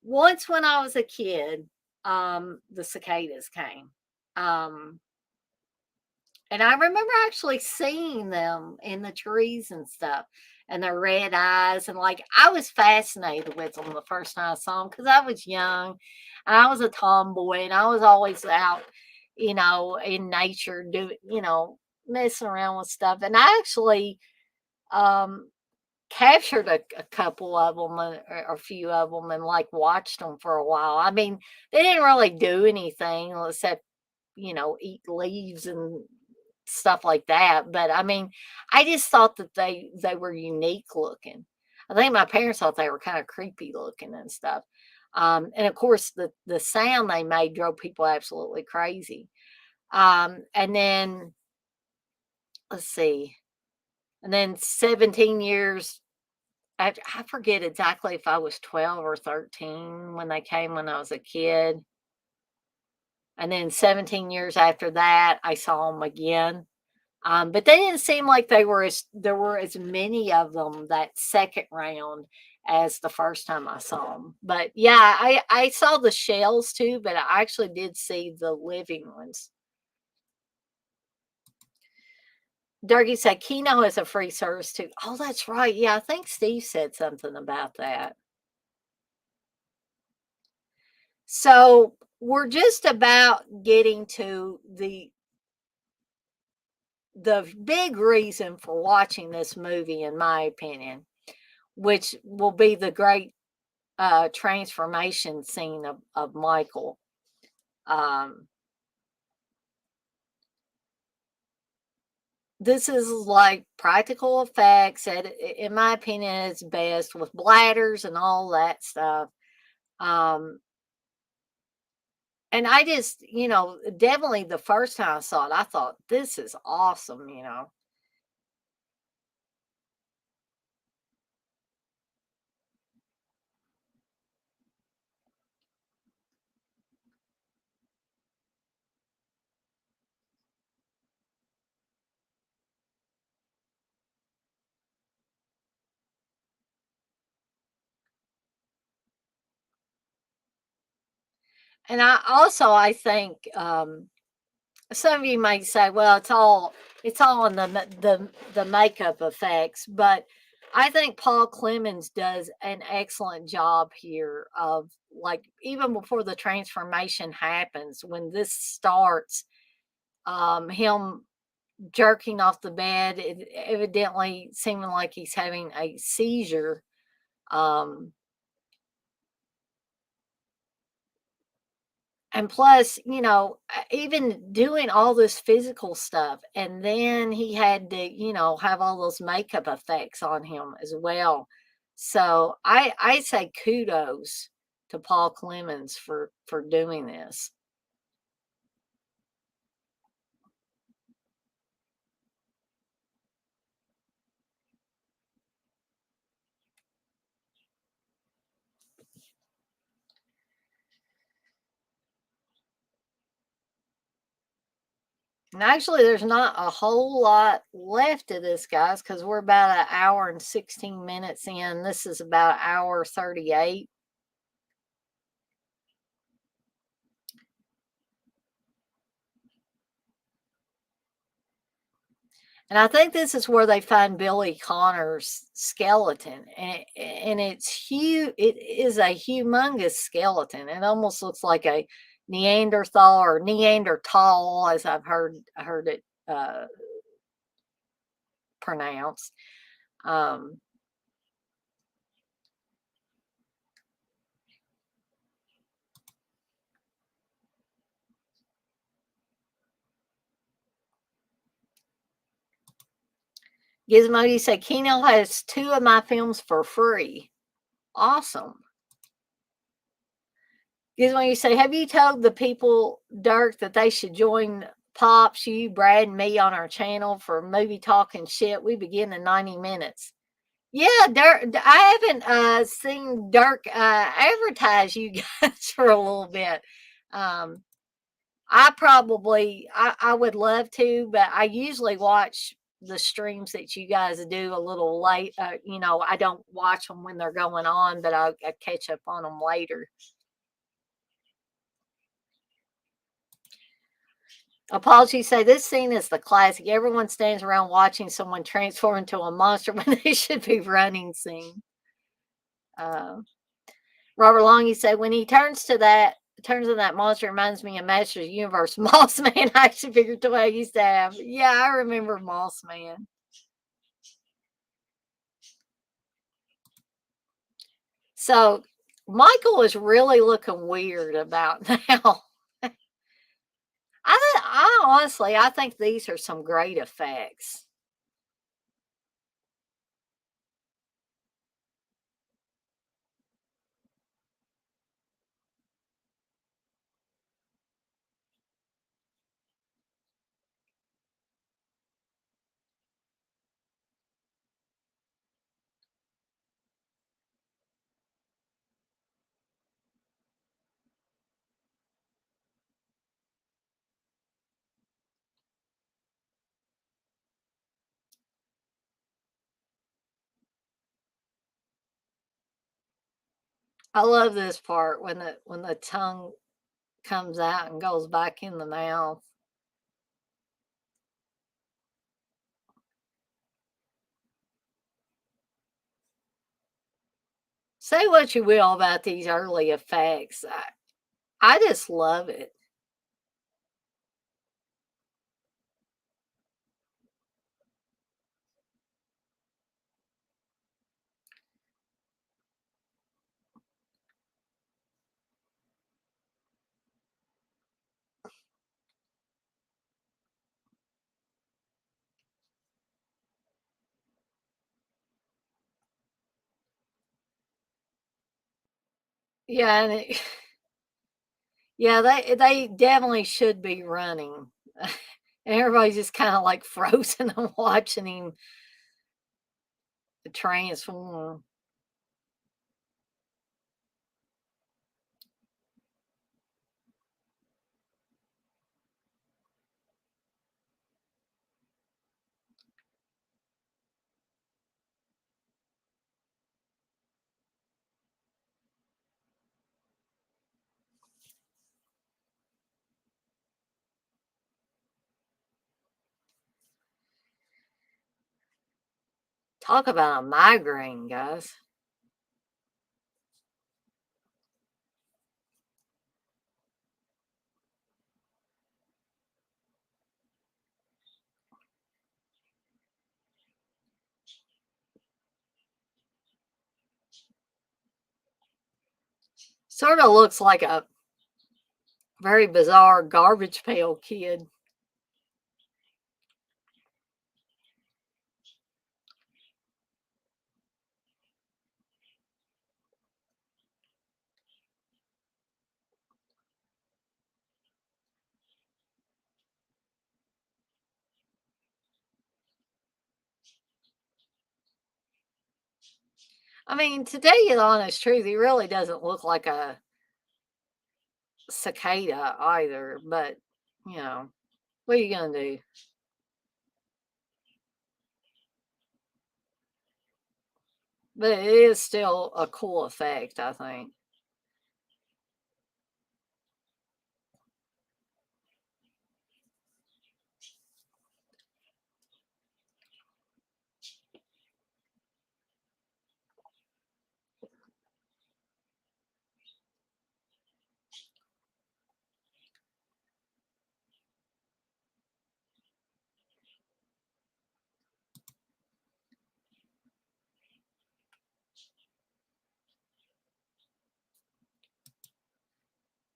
once when I was a kid, the cicadas came. Um, and I remember actually seeing them in the trees and stuff, and their red eyes, and like I was fascinated with them the first time I saw them because I was young, and I was a tomboy, and I was always out, in nature, messing around with stuff. And I actually um captured a couple of them, or a few of them, and like watched them for a while. I mean, they didn't really do anything except, eat leaves and stuff like that. But I mean, I just thought that they were unique looking. I think my parents thought they were kind of creepy looking and stuff. And of course, the sound they made drove people absolutely crazy. And then let's see, and then 17 years I forget exactly if I was 12 or 13 when they came when I was a kid. And then 17 years after that, I saw them again. But they didn't seem like there were as many of them that second round as the first time I saw them. But yeah, I saw the shells too, but I actually did see the living ones. Dougie said Keno is a free service too. Oh, that's right. Yeah, I think Steve said something about that. So we're just about getting to the big reason for watching this movie, in my opinion, which will be the great transformation scene of Michael. Um, this is like practical effects, in my opinion, it's best with bladders and all that stuff. Um, and I just, definitely the first time I saw it, I thought this is awesome. And I think some of you might say, well, it's all in the makeup effects, but I think Paul Clemens does an excellent job here of, like, even before the transformation happens, when this starts, him jerking off the bed, evidently seeming like he's having a seizure. Um, And plus, even doing all this physical stuff, and then he had to, have all those makeup effects on him as well. So I say kudos to Paul Clemens for doing this. And actually, there's not a whole lot left of this, guys, because we're about an hour and 16 minutes in. This is about hour 38. And I think this is where they find Billy Connor's skeleton, and it's huge. It is a humongous skeleton. It almost looks like a Neanderthal or Neanderthal, as I've heard it pronounced. Um, Gizmo said Keno has two of my films for free. Awesome. Gizmo say, have you told the people, Dirk, that they should join Pops, you, Brad, and me on our channel for movie talking shit? We begin in 90 minutes. Yeah, Dirk, I haven't seen Dirk advertise you guys for a little bit. Um, I would love to, but I usually watch the streams that you guys do a little late. I don't watch them when they're going on, but I catch up on them later. Apologies say this scene is the classic. Everyone stands around watching someone transform into a monster when they should be running scene. Uh, Robert Long, he said, when he turns in that monster, reminds me of Masters of the Universe. Moss Man action figure toy I used to have. Yeah, I remember Moss Man. So Michael is really looking weird about now. I honestly, I think these are some great effects. I love this part when the tongue comes out and goes back in the mouth. Say what you will about these early effects. I just love it. Yeah, and yeah, they definitely should be running. And everybody's just kind of like frozen and watching him transform. Talk about a migraine, guys. Sort of looks like a very bizarre Garbage Pail Kid. I mean, to tell you the honest truth, he really doesn't look like a cicada either, but you know, what are you gonna do? But it is still a cool effect, I think.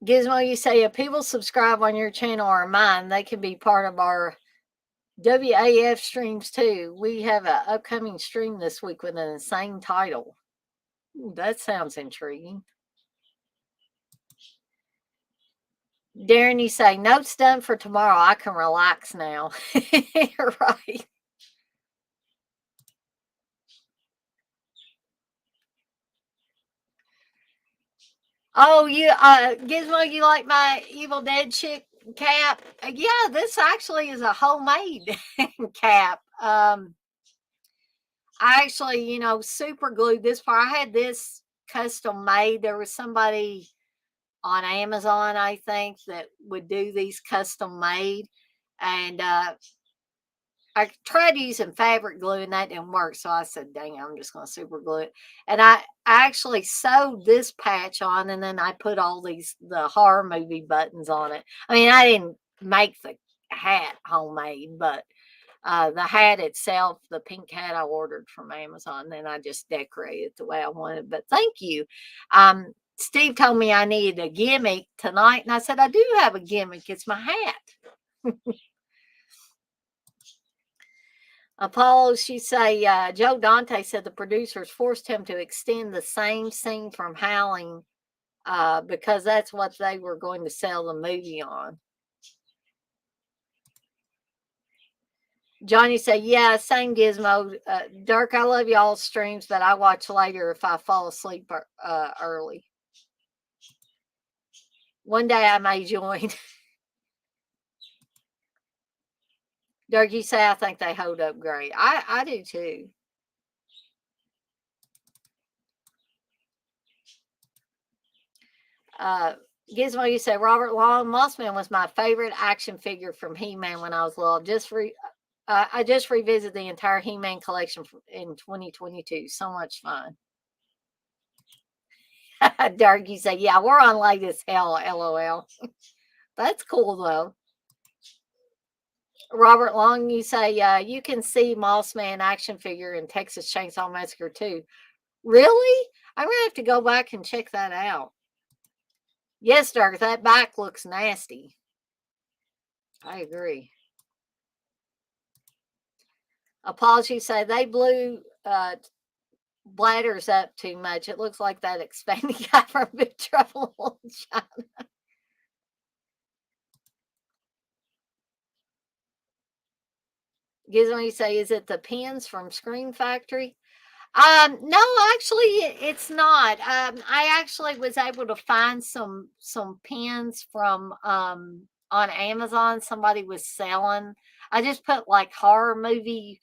Gizmo, you say if people subscribe on your channel or mine, they can be part of our WAF streams too. We have an upcoming stream this week with an insane title. Ooh, that sounds intriguing. Darren, you say notes done for tomorrow. I can relax now. Right. Oh, Gizmo, you like my Evil Dead chick cap? Yeah, this actually is a homemade cap. I actually, super glued this part. I had this custom made. There was somebody on Amazon, I think, that would do these custom made. And I tried using fabric glue and that didn't work. So I said, dang, I'm just going to super glue it. And I actually sewed this patch on and then I put all the horror movie buttons on it. I mean, I didn't make the hat homemade, but the hat itself, the pink hat I ordered from Amazon, then I just decorated the way I wanted. But thank you. Steve told me I needed a gimmick tonight, and I said, I do have a gimmick. It's my hat. Apollo, she say, Joe Dante said the producers forced him to extend the same scene from Howling because that's what they were going to sell the movie on. Johnny said, yeah, same Gizmo. Dirk, I love y'all streams, but I watch later if I fall asleep early. One day I may join. Dirk, you say I think they hold up great. I do too. Uh, Gizmo, you say Robert Long Mossman was my favorite action figure from He-Man when I was little. I just revisited the entire He-Man collection in 2022. So much fun. Dark, you say, yeah, we're on late as hell. LOL. That's cool though. Robert Long, you say, you can see Mossman action figure in Texas Chainsaw Massacre too. Really? I'm gonna have to go back and check that out. Yes, Dark, that back looks nasty. I agree. Apologies, say they blew bladders up too much. It looks like that expanding guy from Big Trouble in China. Gizmo, you say, is it the pins from Scream Factory? No, actually, it's not. I actually was able to find some pins from on Amazon. Somebody was selling. I just put like horror movie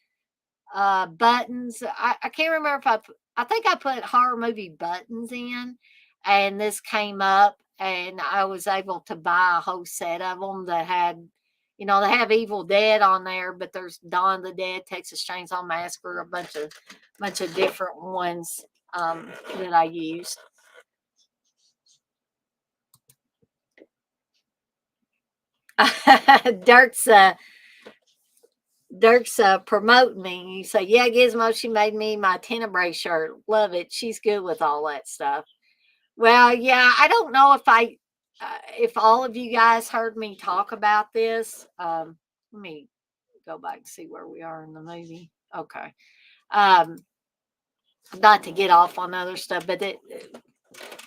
buttons. I can't remember if I think I put horror movie buttons in, and this came up, and I was able to buy a whole set of them that had, they have Evil Dead on there, but there's Dawn of the Dead, Texas Chainsaw Massacre, a bunch of different ones that I used. Dirk's promoting me. You say, yeah, Gizmo, she made me my Tenebrae shirt. Love it. She's good with all that stuff. Well, yeah, I don't know if all of you guys heard me talk about this. Let me go back and see where we are in the movie. Okay. Um, Not to get off on other stuff, but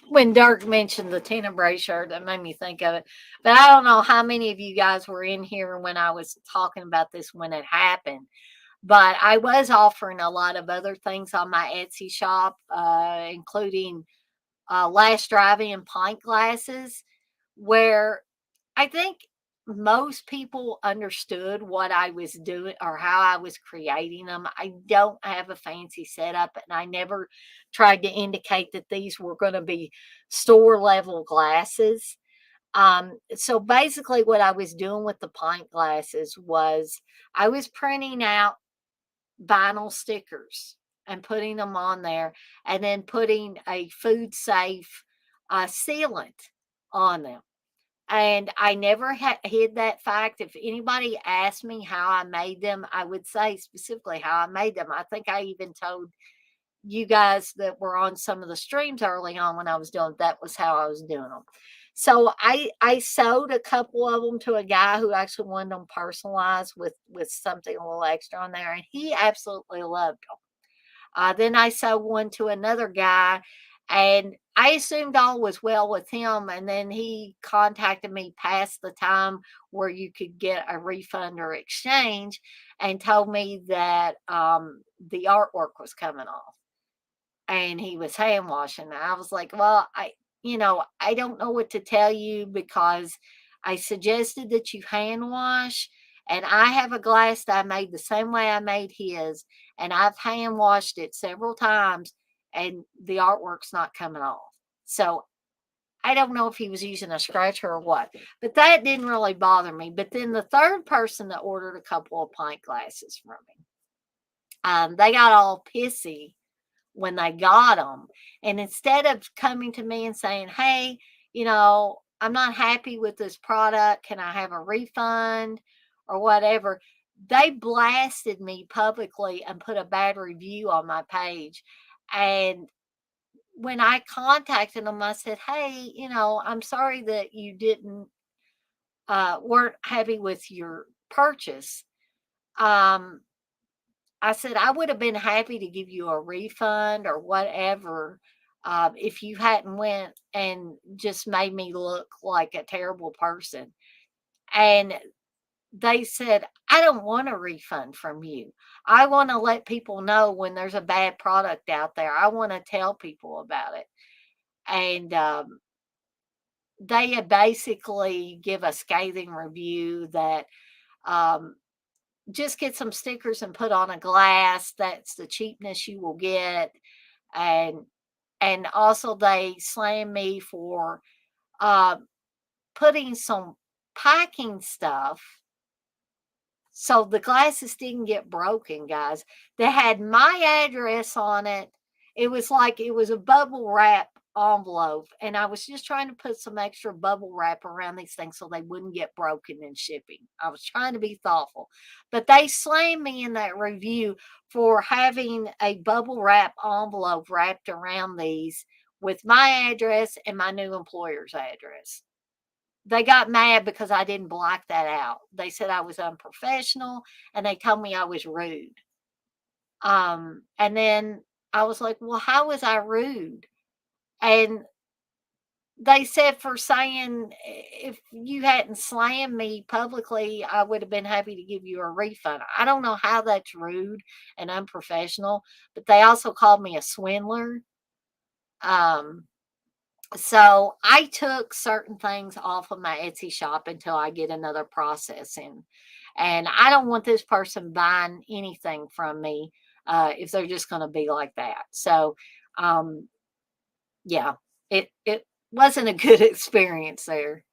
when Dirk mentioned the Tenebrae shirt, that made me think of it. But I don't know how many of you guys were in here when I was talking about this when it happened. But I was offering a lot of other things on my Etsy shop, including Last Drive-In pint glasses, where I think most people understood what I was doing or how I was creating them. I don't have a fancy setup, and I never tried to indicate that these were going to be store level glasses. So basically, what I was doing with the pint glasses was I was printing out vinyl stickers and putting them on there, and then putting a food safe sealant on them. And I never hid that fact. If anybody asked me how I made them, I would say specifically how I made them. I think I even told you guys that were on some of the streams early on when I was doing that was how I was doing them. So I sold a couple of them to a guy who actually wanted them personalized with something a little extra on there, and he absolutely loved them. Then I sold one to another guy, and I assumed all was well with him. And then he contacted me past the time where you could get a refund or exchange, and told me that the artwork was coming off and he was hand washing. I was like, well, I don't know what to tell you, because I suggested that you hand wash, and I have a glass that I made the same way I made his, and I've hand washed it several times, and the artwork's not coming off. So I don't know if he was using a scratcher or what, but that didn't really bother me. But then the third person that ordered a couple of pint glasses from me, they got all pissy when they got them. And instead of coming to me and saying, hey, I'm not happy with this product, can I have a refund or whatever, they blasted me publicly and put a bad review on my page. And when I contacted them, I said, hey, I'm sorry that you weren't happy with your purchase. I said, I would have been happy to give you a refund or whatever, if you hadn't went and just made me look like a terrible person. And they said, I don't want a refund from you. I want to let people know when there's a bad product out there. I want to tell people about it. And they basically give a scathing review that, um, just get some stickers and put on a glass. That's the cheapness you will get. And also they slam me for uh, putting some packing stuff so the glasses didn't get broken, guys. They had my address on it. It was like it was a bubble wrap envelope, and I was just trying to put some extra bubble wrap around these things so they wouldn't get broken in shipping. I was trying to be thoughtful, but they slammed me in that review for having a bubble wrap envelope wrapped around these with my address and my new employer's address. They got mad because I didn't block that out. They said I was unprofessional and they told me I was rude. And then I was like, well, how was I rude? And they said for saying if you hadn't slammed me publicly, I would have been happy to give you a refund. I don't know how that's rude and unprofessional, but they also called me a swindler. Um, so I took certain things off of my Etsy shop until I get another processing. And I don't want this person buying anything from me if they're just going to be like that. So, um, yeah, it wasn't a good experience there.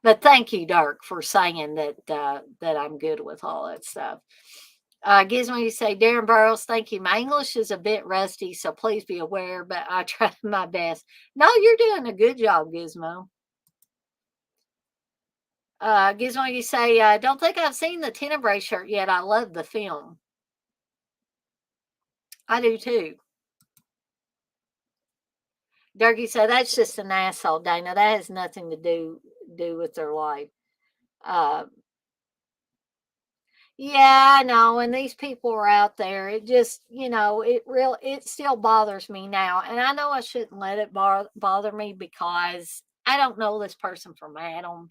But thank you, Dirk, for saying that I'm good with all that stuff. Gizmo, you say, Darren Burrows, thank you. My English is a bit rusty, so please be aware, but I try my best. No, you're doing a good job, Gizmo. Gizmo, you say, don't think I've seen the Tenebrae shirt yet. I love the film. I do too. Durkee said, that's just an asshole, Dana. That has nothing to do with their life. Uh, Yeah, I know. And these people are out there. It just, it still bothers me now. And I know I shouldn't let it bother me because I don't know this person from Adam.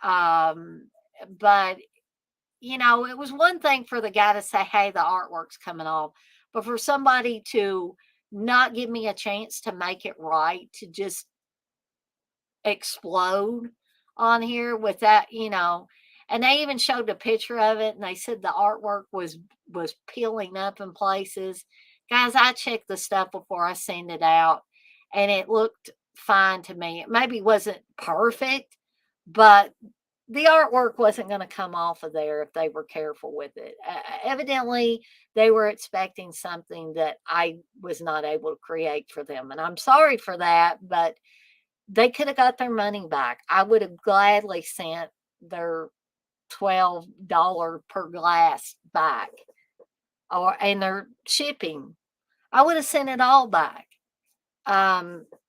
Um, but it was one thing for the guy to say, "Hey, the artwork's coming off," but for somebody to not give me a chance to make it right, to just explode on here with that, and they even showed a picture of it and they said the artwork was peeling up in places. Guys, I checked the stuff before I sent it out and it looked fine to me. It maybe wasn't perfect, but the artwork wasn't going to come off of there if they were careful with it. Evidently, they were expecting something that I was not able to create for them. And I'm sorry for that, but they could have got their money back. I would have gladly sent their $12 per glass back and their shipping. I would have sent it all back.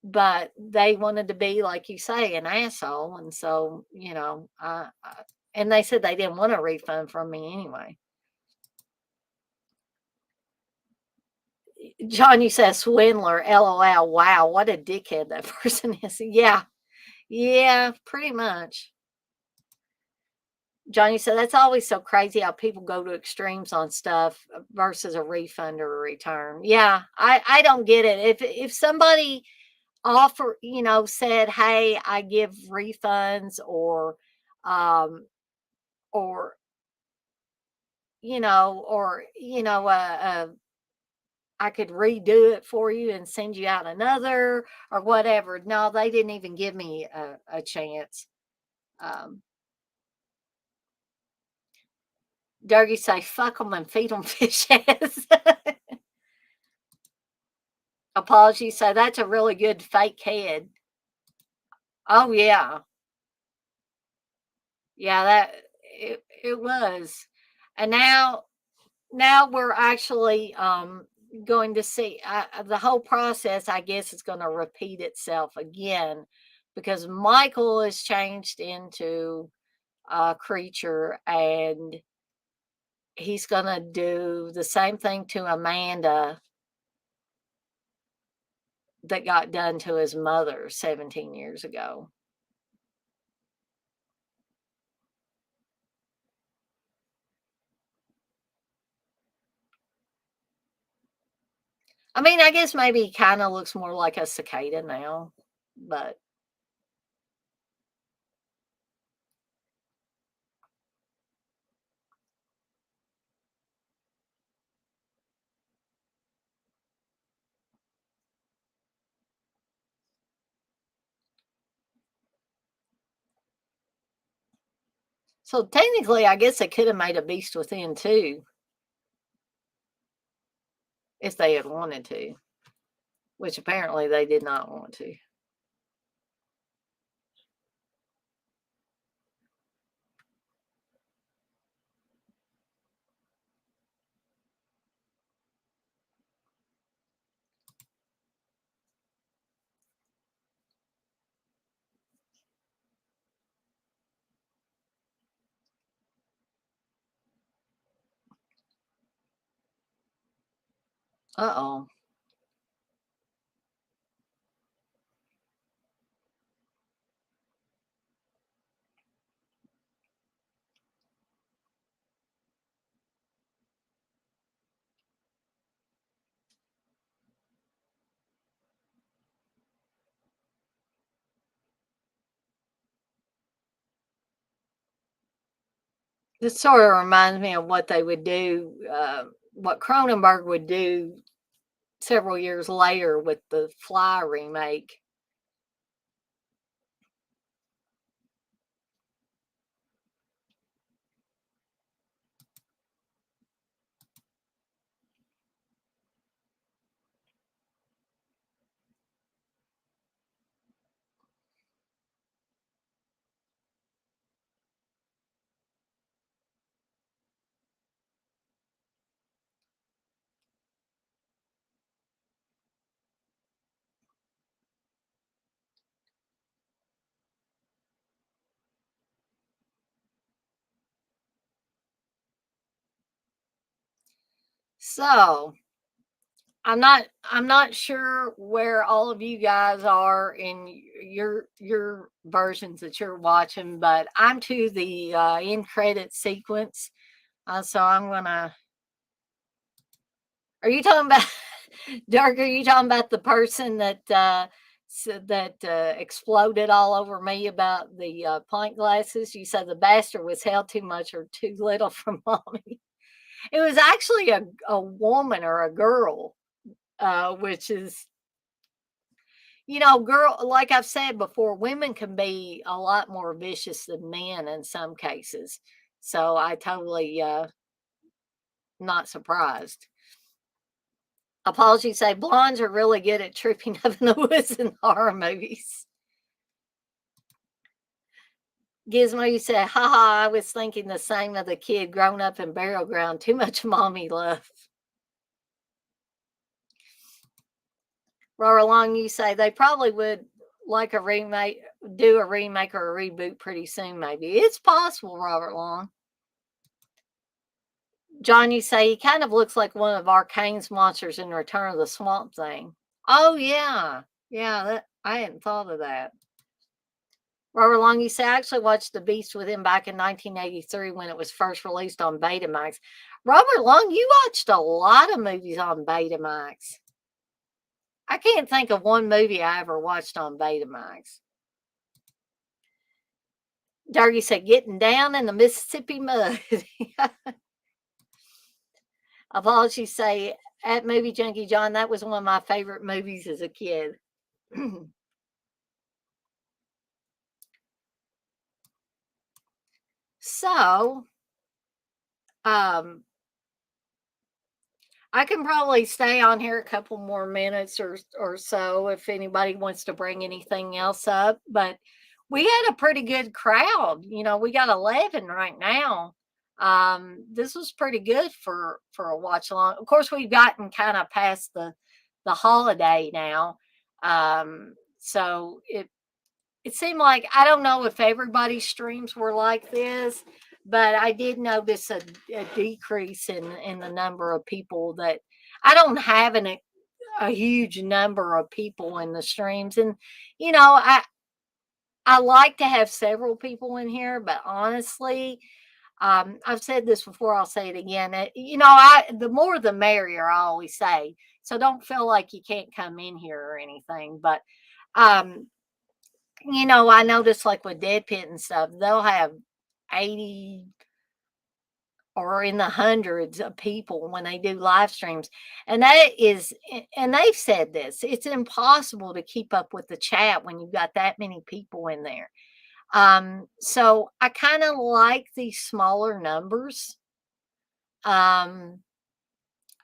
But they wanted to be, like you say, an asshole. And so, and they said they didn't want a refund from me anyway. John, you said swindler, LOL. Wow, what a dickhead that person is. Yeah, pretty much. Johnny said that's always so crazy how people go to extremes on stuff versus a refund or a return. Yeah, I don't get it. If somebody said, "Hey, I give refunds," um or I could redo it for you and send you out another or whatever. No, they didn't even give me a chance. Um, Dougie say, fuck them and feed them fish heads. Apologies. So that's a really good fake head. Oh, yeah. Yeah, it was. And now we're actually going to see the whole process, I guess, is going to repeat itself again because Michael is changed into a creature and he's going to do the same thing to Amanda that got done to his mother 17 years ago. I mean, I guess maybe he kind of looks more like a cicada now, but So technically, I guess they could have made a Beast Within too, if they had wanted to, which apparently they did not want to. Uh-oh. This sort of reminds me of what they would do, what Cronenberg would do several years later with the Fly remake. So I'm not sure where all of you guys are in your versions that you're watching, but I'm to the end credit sequence. So I'm gonna. Are you talking about Dirk? Are you talking about the person that exploded all over me about the pint glasses? You said the bastard was held too much or too little from mommy. It was actually a woman or a girl, which is, girl, like I've said before, women can be a lot more vicious than men in some cases. So I totally not surprised. Apologies say blondes are really good at tripping up in the woods in horror movies. Gizmo, you said, haha, I was thinking the same of the kid grown up in burial ground. Too much mommy love. Roar along, you say they probably would like a remake, do a remake or a reboot pretty soon, maybe. It's possible, Robert Long. John, you say he kind of looks like one of Arcane's monsters in Return of the Swamp Thing. Oh yeah, yeah. I hadn't thought of that. Robert Long, you say I actually watched The Beast with him back in 1983 when it was first released on Betamax. Robert Long, you watched a lot of movies on Betamax. I can't think of one movie I ever watched on Betamax. Dargy said, getting down in the Mississippi mud. Apologies say, at Movie Junkie John, that was one of my favorite movies as a kid. So, um, I can probably stay on here a couple more minutes or so if anybody wants to bring anything else up. But we had a pretty good crowd. We got 11 right now. This was pretty good for a watch along. Of course, we've gotten kind of past the holiday now. So it seemed like, I don't know if everybody's streams were like this, but I did notice a decrease in the number of people that I don't have a huge number of people in the streams. And, I like to have several people in here, but honestly, I've said this before, I'll say it again. The more the merrier, I always say. So don't feel like you can't come in here or anything. But um, I noticed like with Dead Pit and stuff, they'll have 80 or in the hundreds of people when they do live streams. And and they've said this, it's impossible to keep up with the chat when you've got that many people in there. So I kind of like these smaller numbers. Um,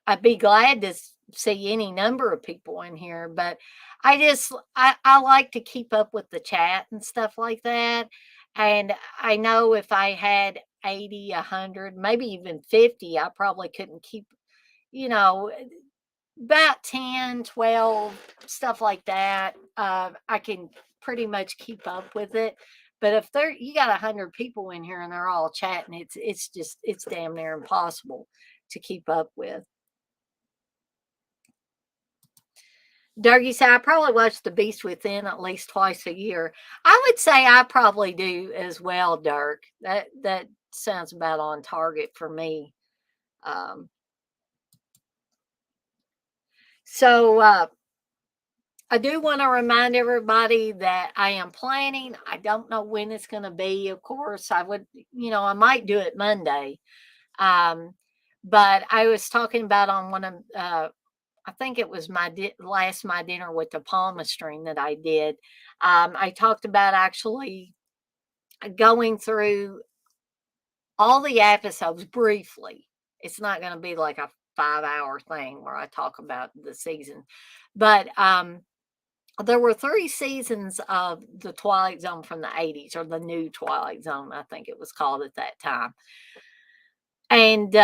I'd be glad to see any number of people in here, but I like to keep up with the chat and stuff like that. And I know if I had 80, 100, maybe even 50, I probably couldn't keep, you know, about 10, 12, stuff like that. I can pretty much keep up with it. But if you got 100 people in here and they're all chatting, it's damn near impossible to keep up with. Dougie said, I probably watch The Beast Within at least twice a year. I would say I probably do as well, Dirk. That sounds about on target for me. Um, so I do want to remind everybody that I am planning. I don't know when it's going to be. Of course, I might do it Monday. Um, but I was talking about on one of I think it was last My Dinner with the Palma stream that I did. I talked about actually going through all the episodes briefly. It's not going to be like a 5 hour thing where I talk about the season, but there were 3 seasons of the Twilight Zone from the 80s, or the new Twilight Zone, I think it was called at that time. And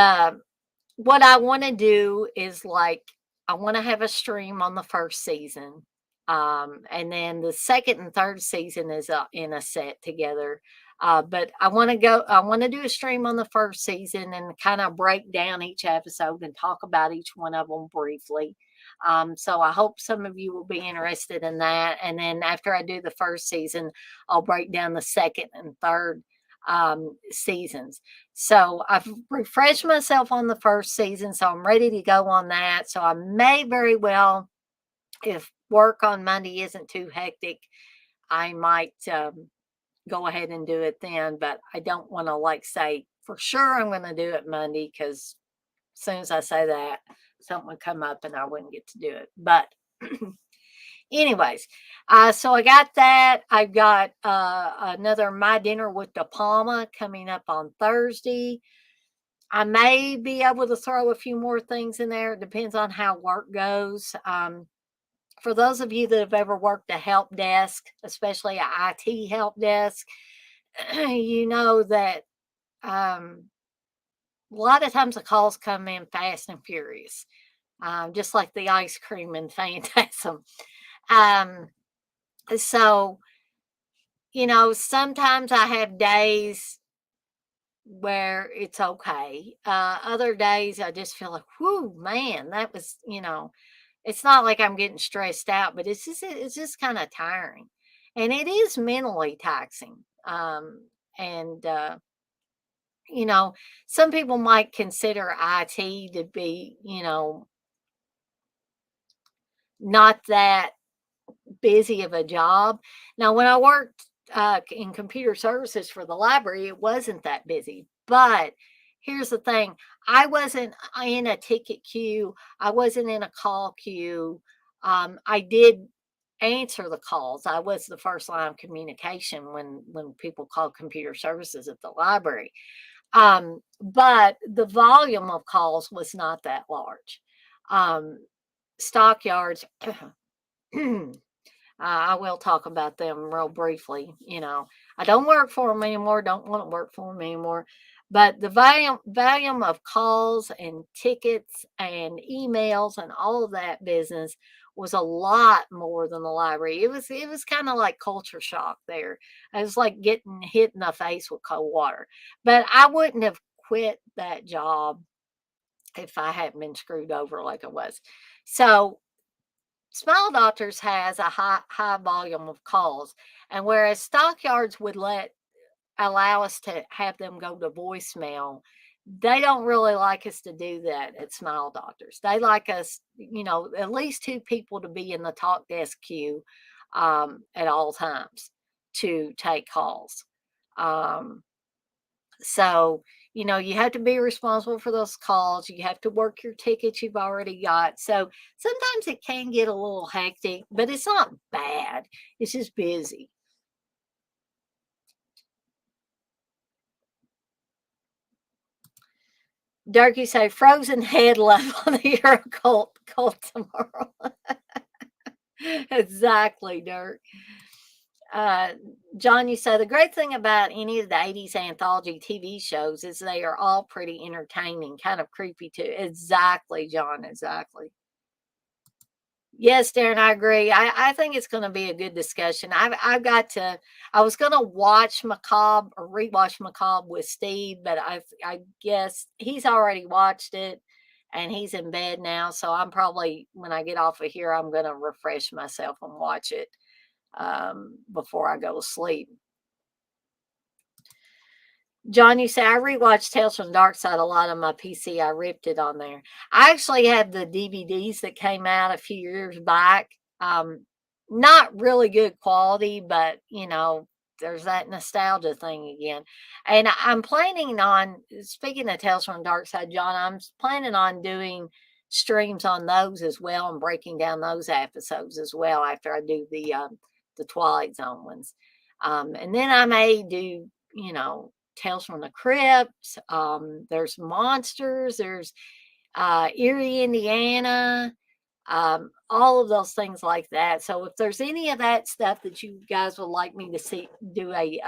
what I want to do is I want to have a stream on the first season. And then the second and third season is in a set together. But I want to do a stream on the first season and kind of break down each episode and talk about each one of them briefly. So I hope some of you will be interested in that. And then after I do the first season, I'll break down the second and third seasons. So I've refreshed myself on the first season, so I'm ready to go on that. So I may very well, if work on Monday isn't too hectic, I might go ahead and do it then. But I don't want to say for sure I'm going to do it Monday, because as soon as I say that, something would come up and I wouldn't get to do it. But anyways, so I got that. I've got another My Dinner with De Palma coming up on Thursday. I may be able to throw a few more things in there. It depends on how work goes. For those of you that have ever worked a help desk, especially an IT help desk, you know that a lot of times the calls come in fast and furious, just like the ice cream in Phantasm. Um, so, sometimes I have days where it's okay. Other days I just feel like, whoo, man, that was, it's not like I'm getting stressed out, but it's just kind of tiring. And it is mentally taxing. And you know, some people might consider IT to be, not that busy of a job. Now, when I worked in computer services for the library, it wasn't that busy. But here's the thing, I wasn't in a ticket queue, I wasn't in a call queue. I did answer the calls. I was the first line of communication when people called computer services at the library. But the volume of calls was not that large. Um, Stockyards, I will talk about them real briefly. I don't work for them anymore, don't want to work for them anymore. But the volume of calls and tickets and emails and all of that business was a lot more than the library. It was kind of like culture shock there. It was like getting hit in the face with cold water. But I wouldn't have quit that job if I hadn't been screwed over like I was. So Smile Doctors has a high volume of calls, and whereas Stockyards would allow us to have them go to voicemail, they don't really like us to do that at Smile Doctors. They like us, at least 2 people to be in the talk desk queue at all times to take calls. Um, so, you have to be responsible for those calls. You have to work your tickets you've already got. So sometimes it can get a little hectic, but it's not bad. It's just busy. Dirk, you say frozen head left on the Euro cult tomorrow. Exactly, Dirk. Uh, John, you say the great thing about any of the 80s anthology TV shows is they are all pretty entertaining, kind of creepy too. Exactly, John, exactly. Yes, Darren, I agree. I think it's going to be a good discussion. I've got to. I was going to watch Macabre or rewatch Macabre with Steve, but I guess he's already watched it, and he's in bed now. So I'm probably when I get off of here, I'm going to refresh myself and watch it before I go to sleep. John, you say I rewatched Tales from the Dark Side a lot on my PC. I ripped it on there. I actually have the DVDs that came out a few years back. Um, Not really good quality, but there's that nostalgia thing again. And I'm planning on speaking of Tales from the Dark Side, John. I'm planning on doing streams on those as well and breaking down those episodes as well after I do the Twilight Zone ones. And then I may do Tales from the Crypt. There's monsters. There's Erie, Indiana. All of those things like that. So if there's any of that stuff that you guys would like me to see, do a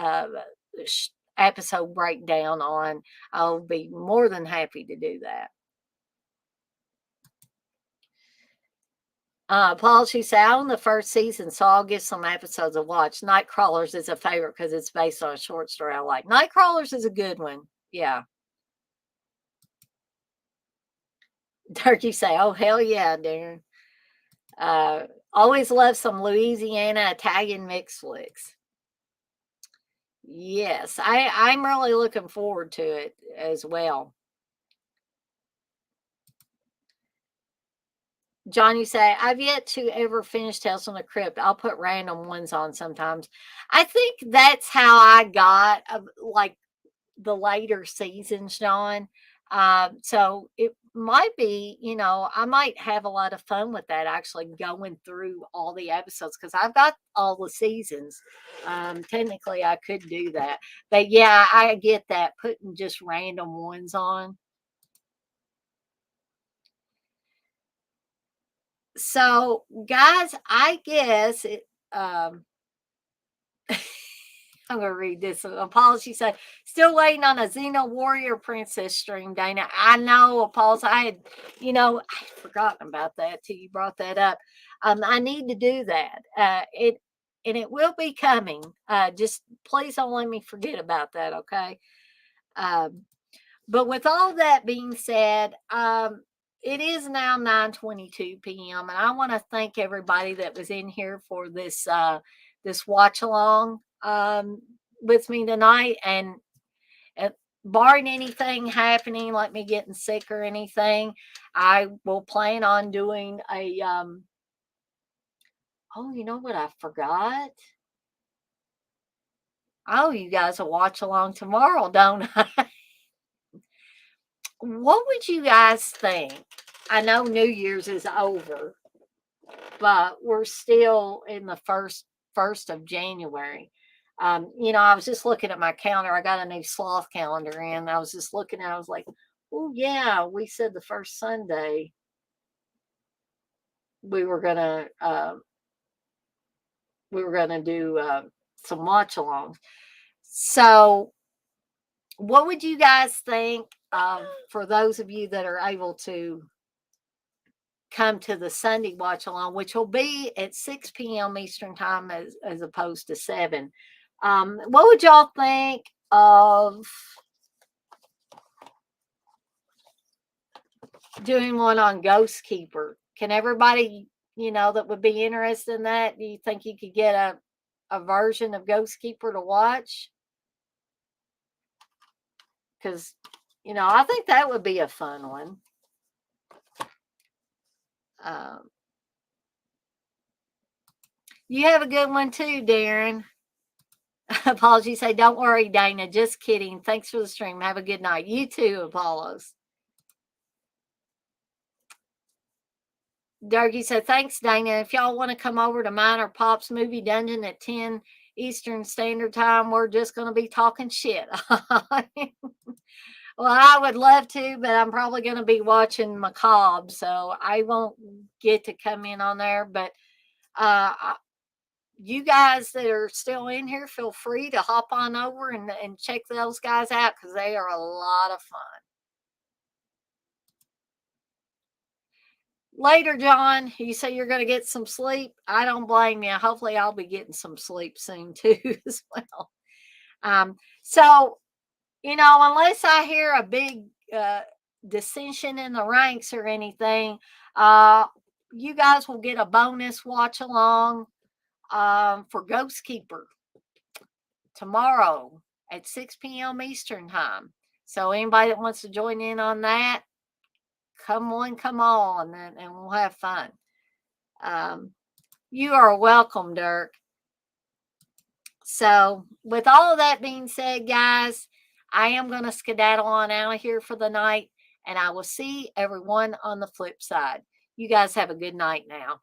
episode breakdown on, I'll be more than happy to do that. Paul, she said, I own the first season, so I'll give some episodes a watch. Nightcrawlers is a favorite because it's based on a short story I like. Nightcrawlers is a good one. Yeah. Turkey say, oh, hell yeah, Darren. Always love some Louisiana Italian mix flicks. Yes, I'm really looking forward to it as well. John, you say, I've yet to ever finish Tales from the Crypt. I'll put random ones on sometimes. I think that's how I got like the later seasons, John. So it might be, I might have a lot of fun with that actually going through all the episodes because I've got all the seasons. Technically, I could do that. But yeah, I get that putting just random ones on. So, guys, I guess I'm gonna read this. Apology say, still waiting on a Xena Warrior Princess stream, Dana. I know, Apollos. I had forgotten about that till you brought that up. I need to do that. It will be coming. Just please don't let me forget about that, okay? Um, but with all that being said, it is now 9:22 p.m. and I want to thank everybody that was in here for this watch along with me tonight. And uh, barring anything happening like me getting sick or anything, I will plan on doing a. Oh, you know what I forgot? Oh, you guys will watch along tomorrow, don't I? What would you guys think? I know New Year's is over, but we're still in the first of January. I was just looking at my calendar. I got a new sloth calendar in. I was just looking at. I was like, oh yeah, we said the first Sunday we were gonna uh, do some watch alongs. So, what would you guys think for those of you that are able to come to the Sunday watch along, which will be at 6 p.m. Eastern time as opposed to 7? What would y'all think of doing one on Ghost Keeper? Can everybody, that would be interested in that? Do you think you could get a version of Ghost Keeper to watch? Because, I think that would be a fun one. You have a good one too, Darren. Apologies. Say, don't worry, Dana. Just kidding. Thanks for the stream. Have a good night. You too, Apollos. Darky said, thanks, Dana. If y'all want to come over to mine or Pop's movie dungeon at 10 Eastern Standard Time, we're just going to be talking shit. Well, I would love to, but I'm probably going to be watching Macabre, so I won't get to come in on there. But you guys that are still in here, feel free to hop on over and check those guys out because they are a lot of fun. Later, John, you say you're going to get some sleep. I don't blame you. Hopefully, I'll be getting some sleep soon too, as well. So, unless I hear a big dissension in the ranks or anything, you guys will get a bonus watch along for Ghost Keeper tomorrow at 6 p.m. Eastern Time. So, anybody that wants to join in on that, come on, come on, and we'll have fun. You are welcome, Dirk. So, with all of that being said, guys, I am going to skedaddle on out of here for the night, and I will see everyone on the flip side. You guys have a good night now.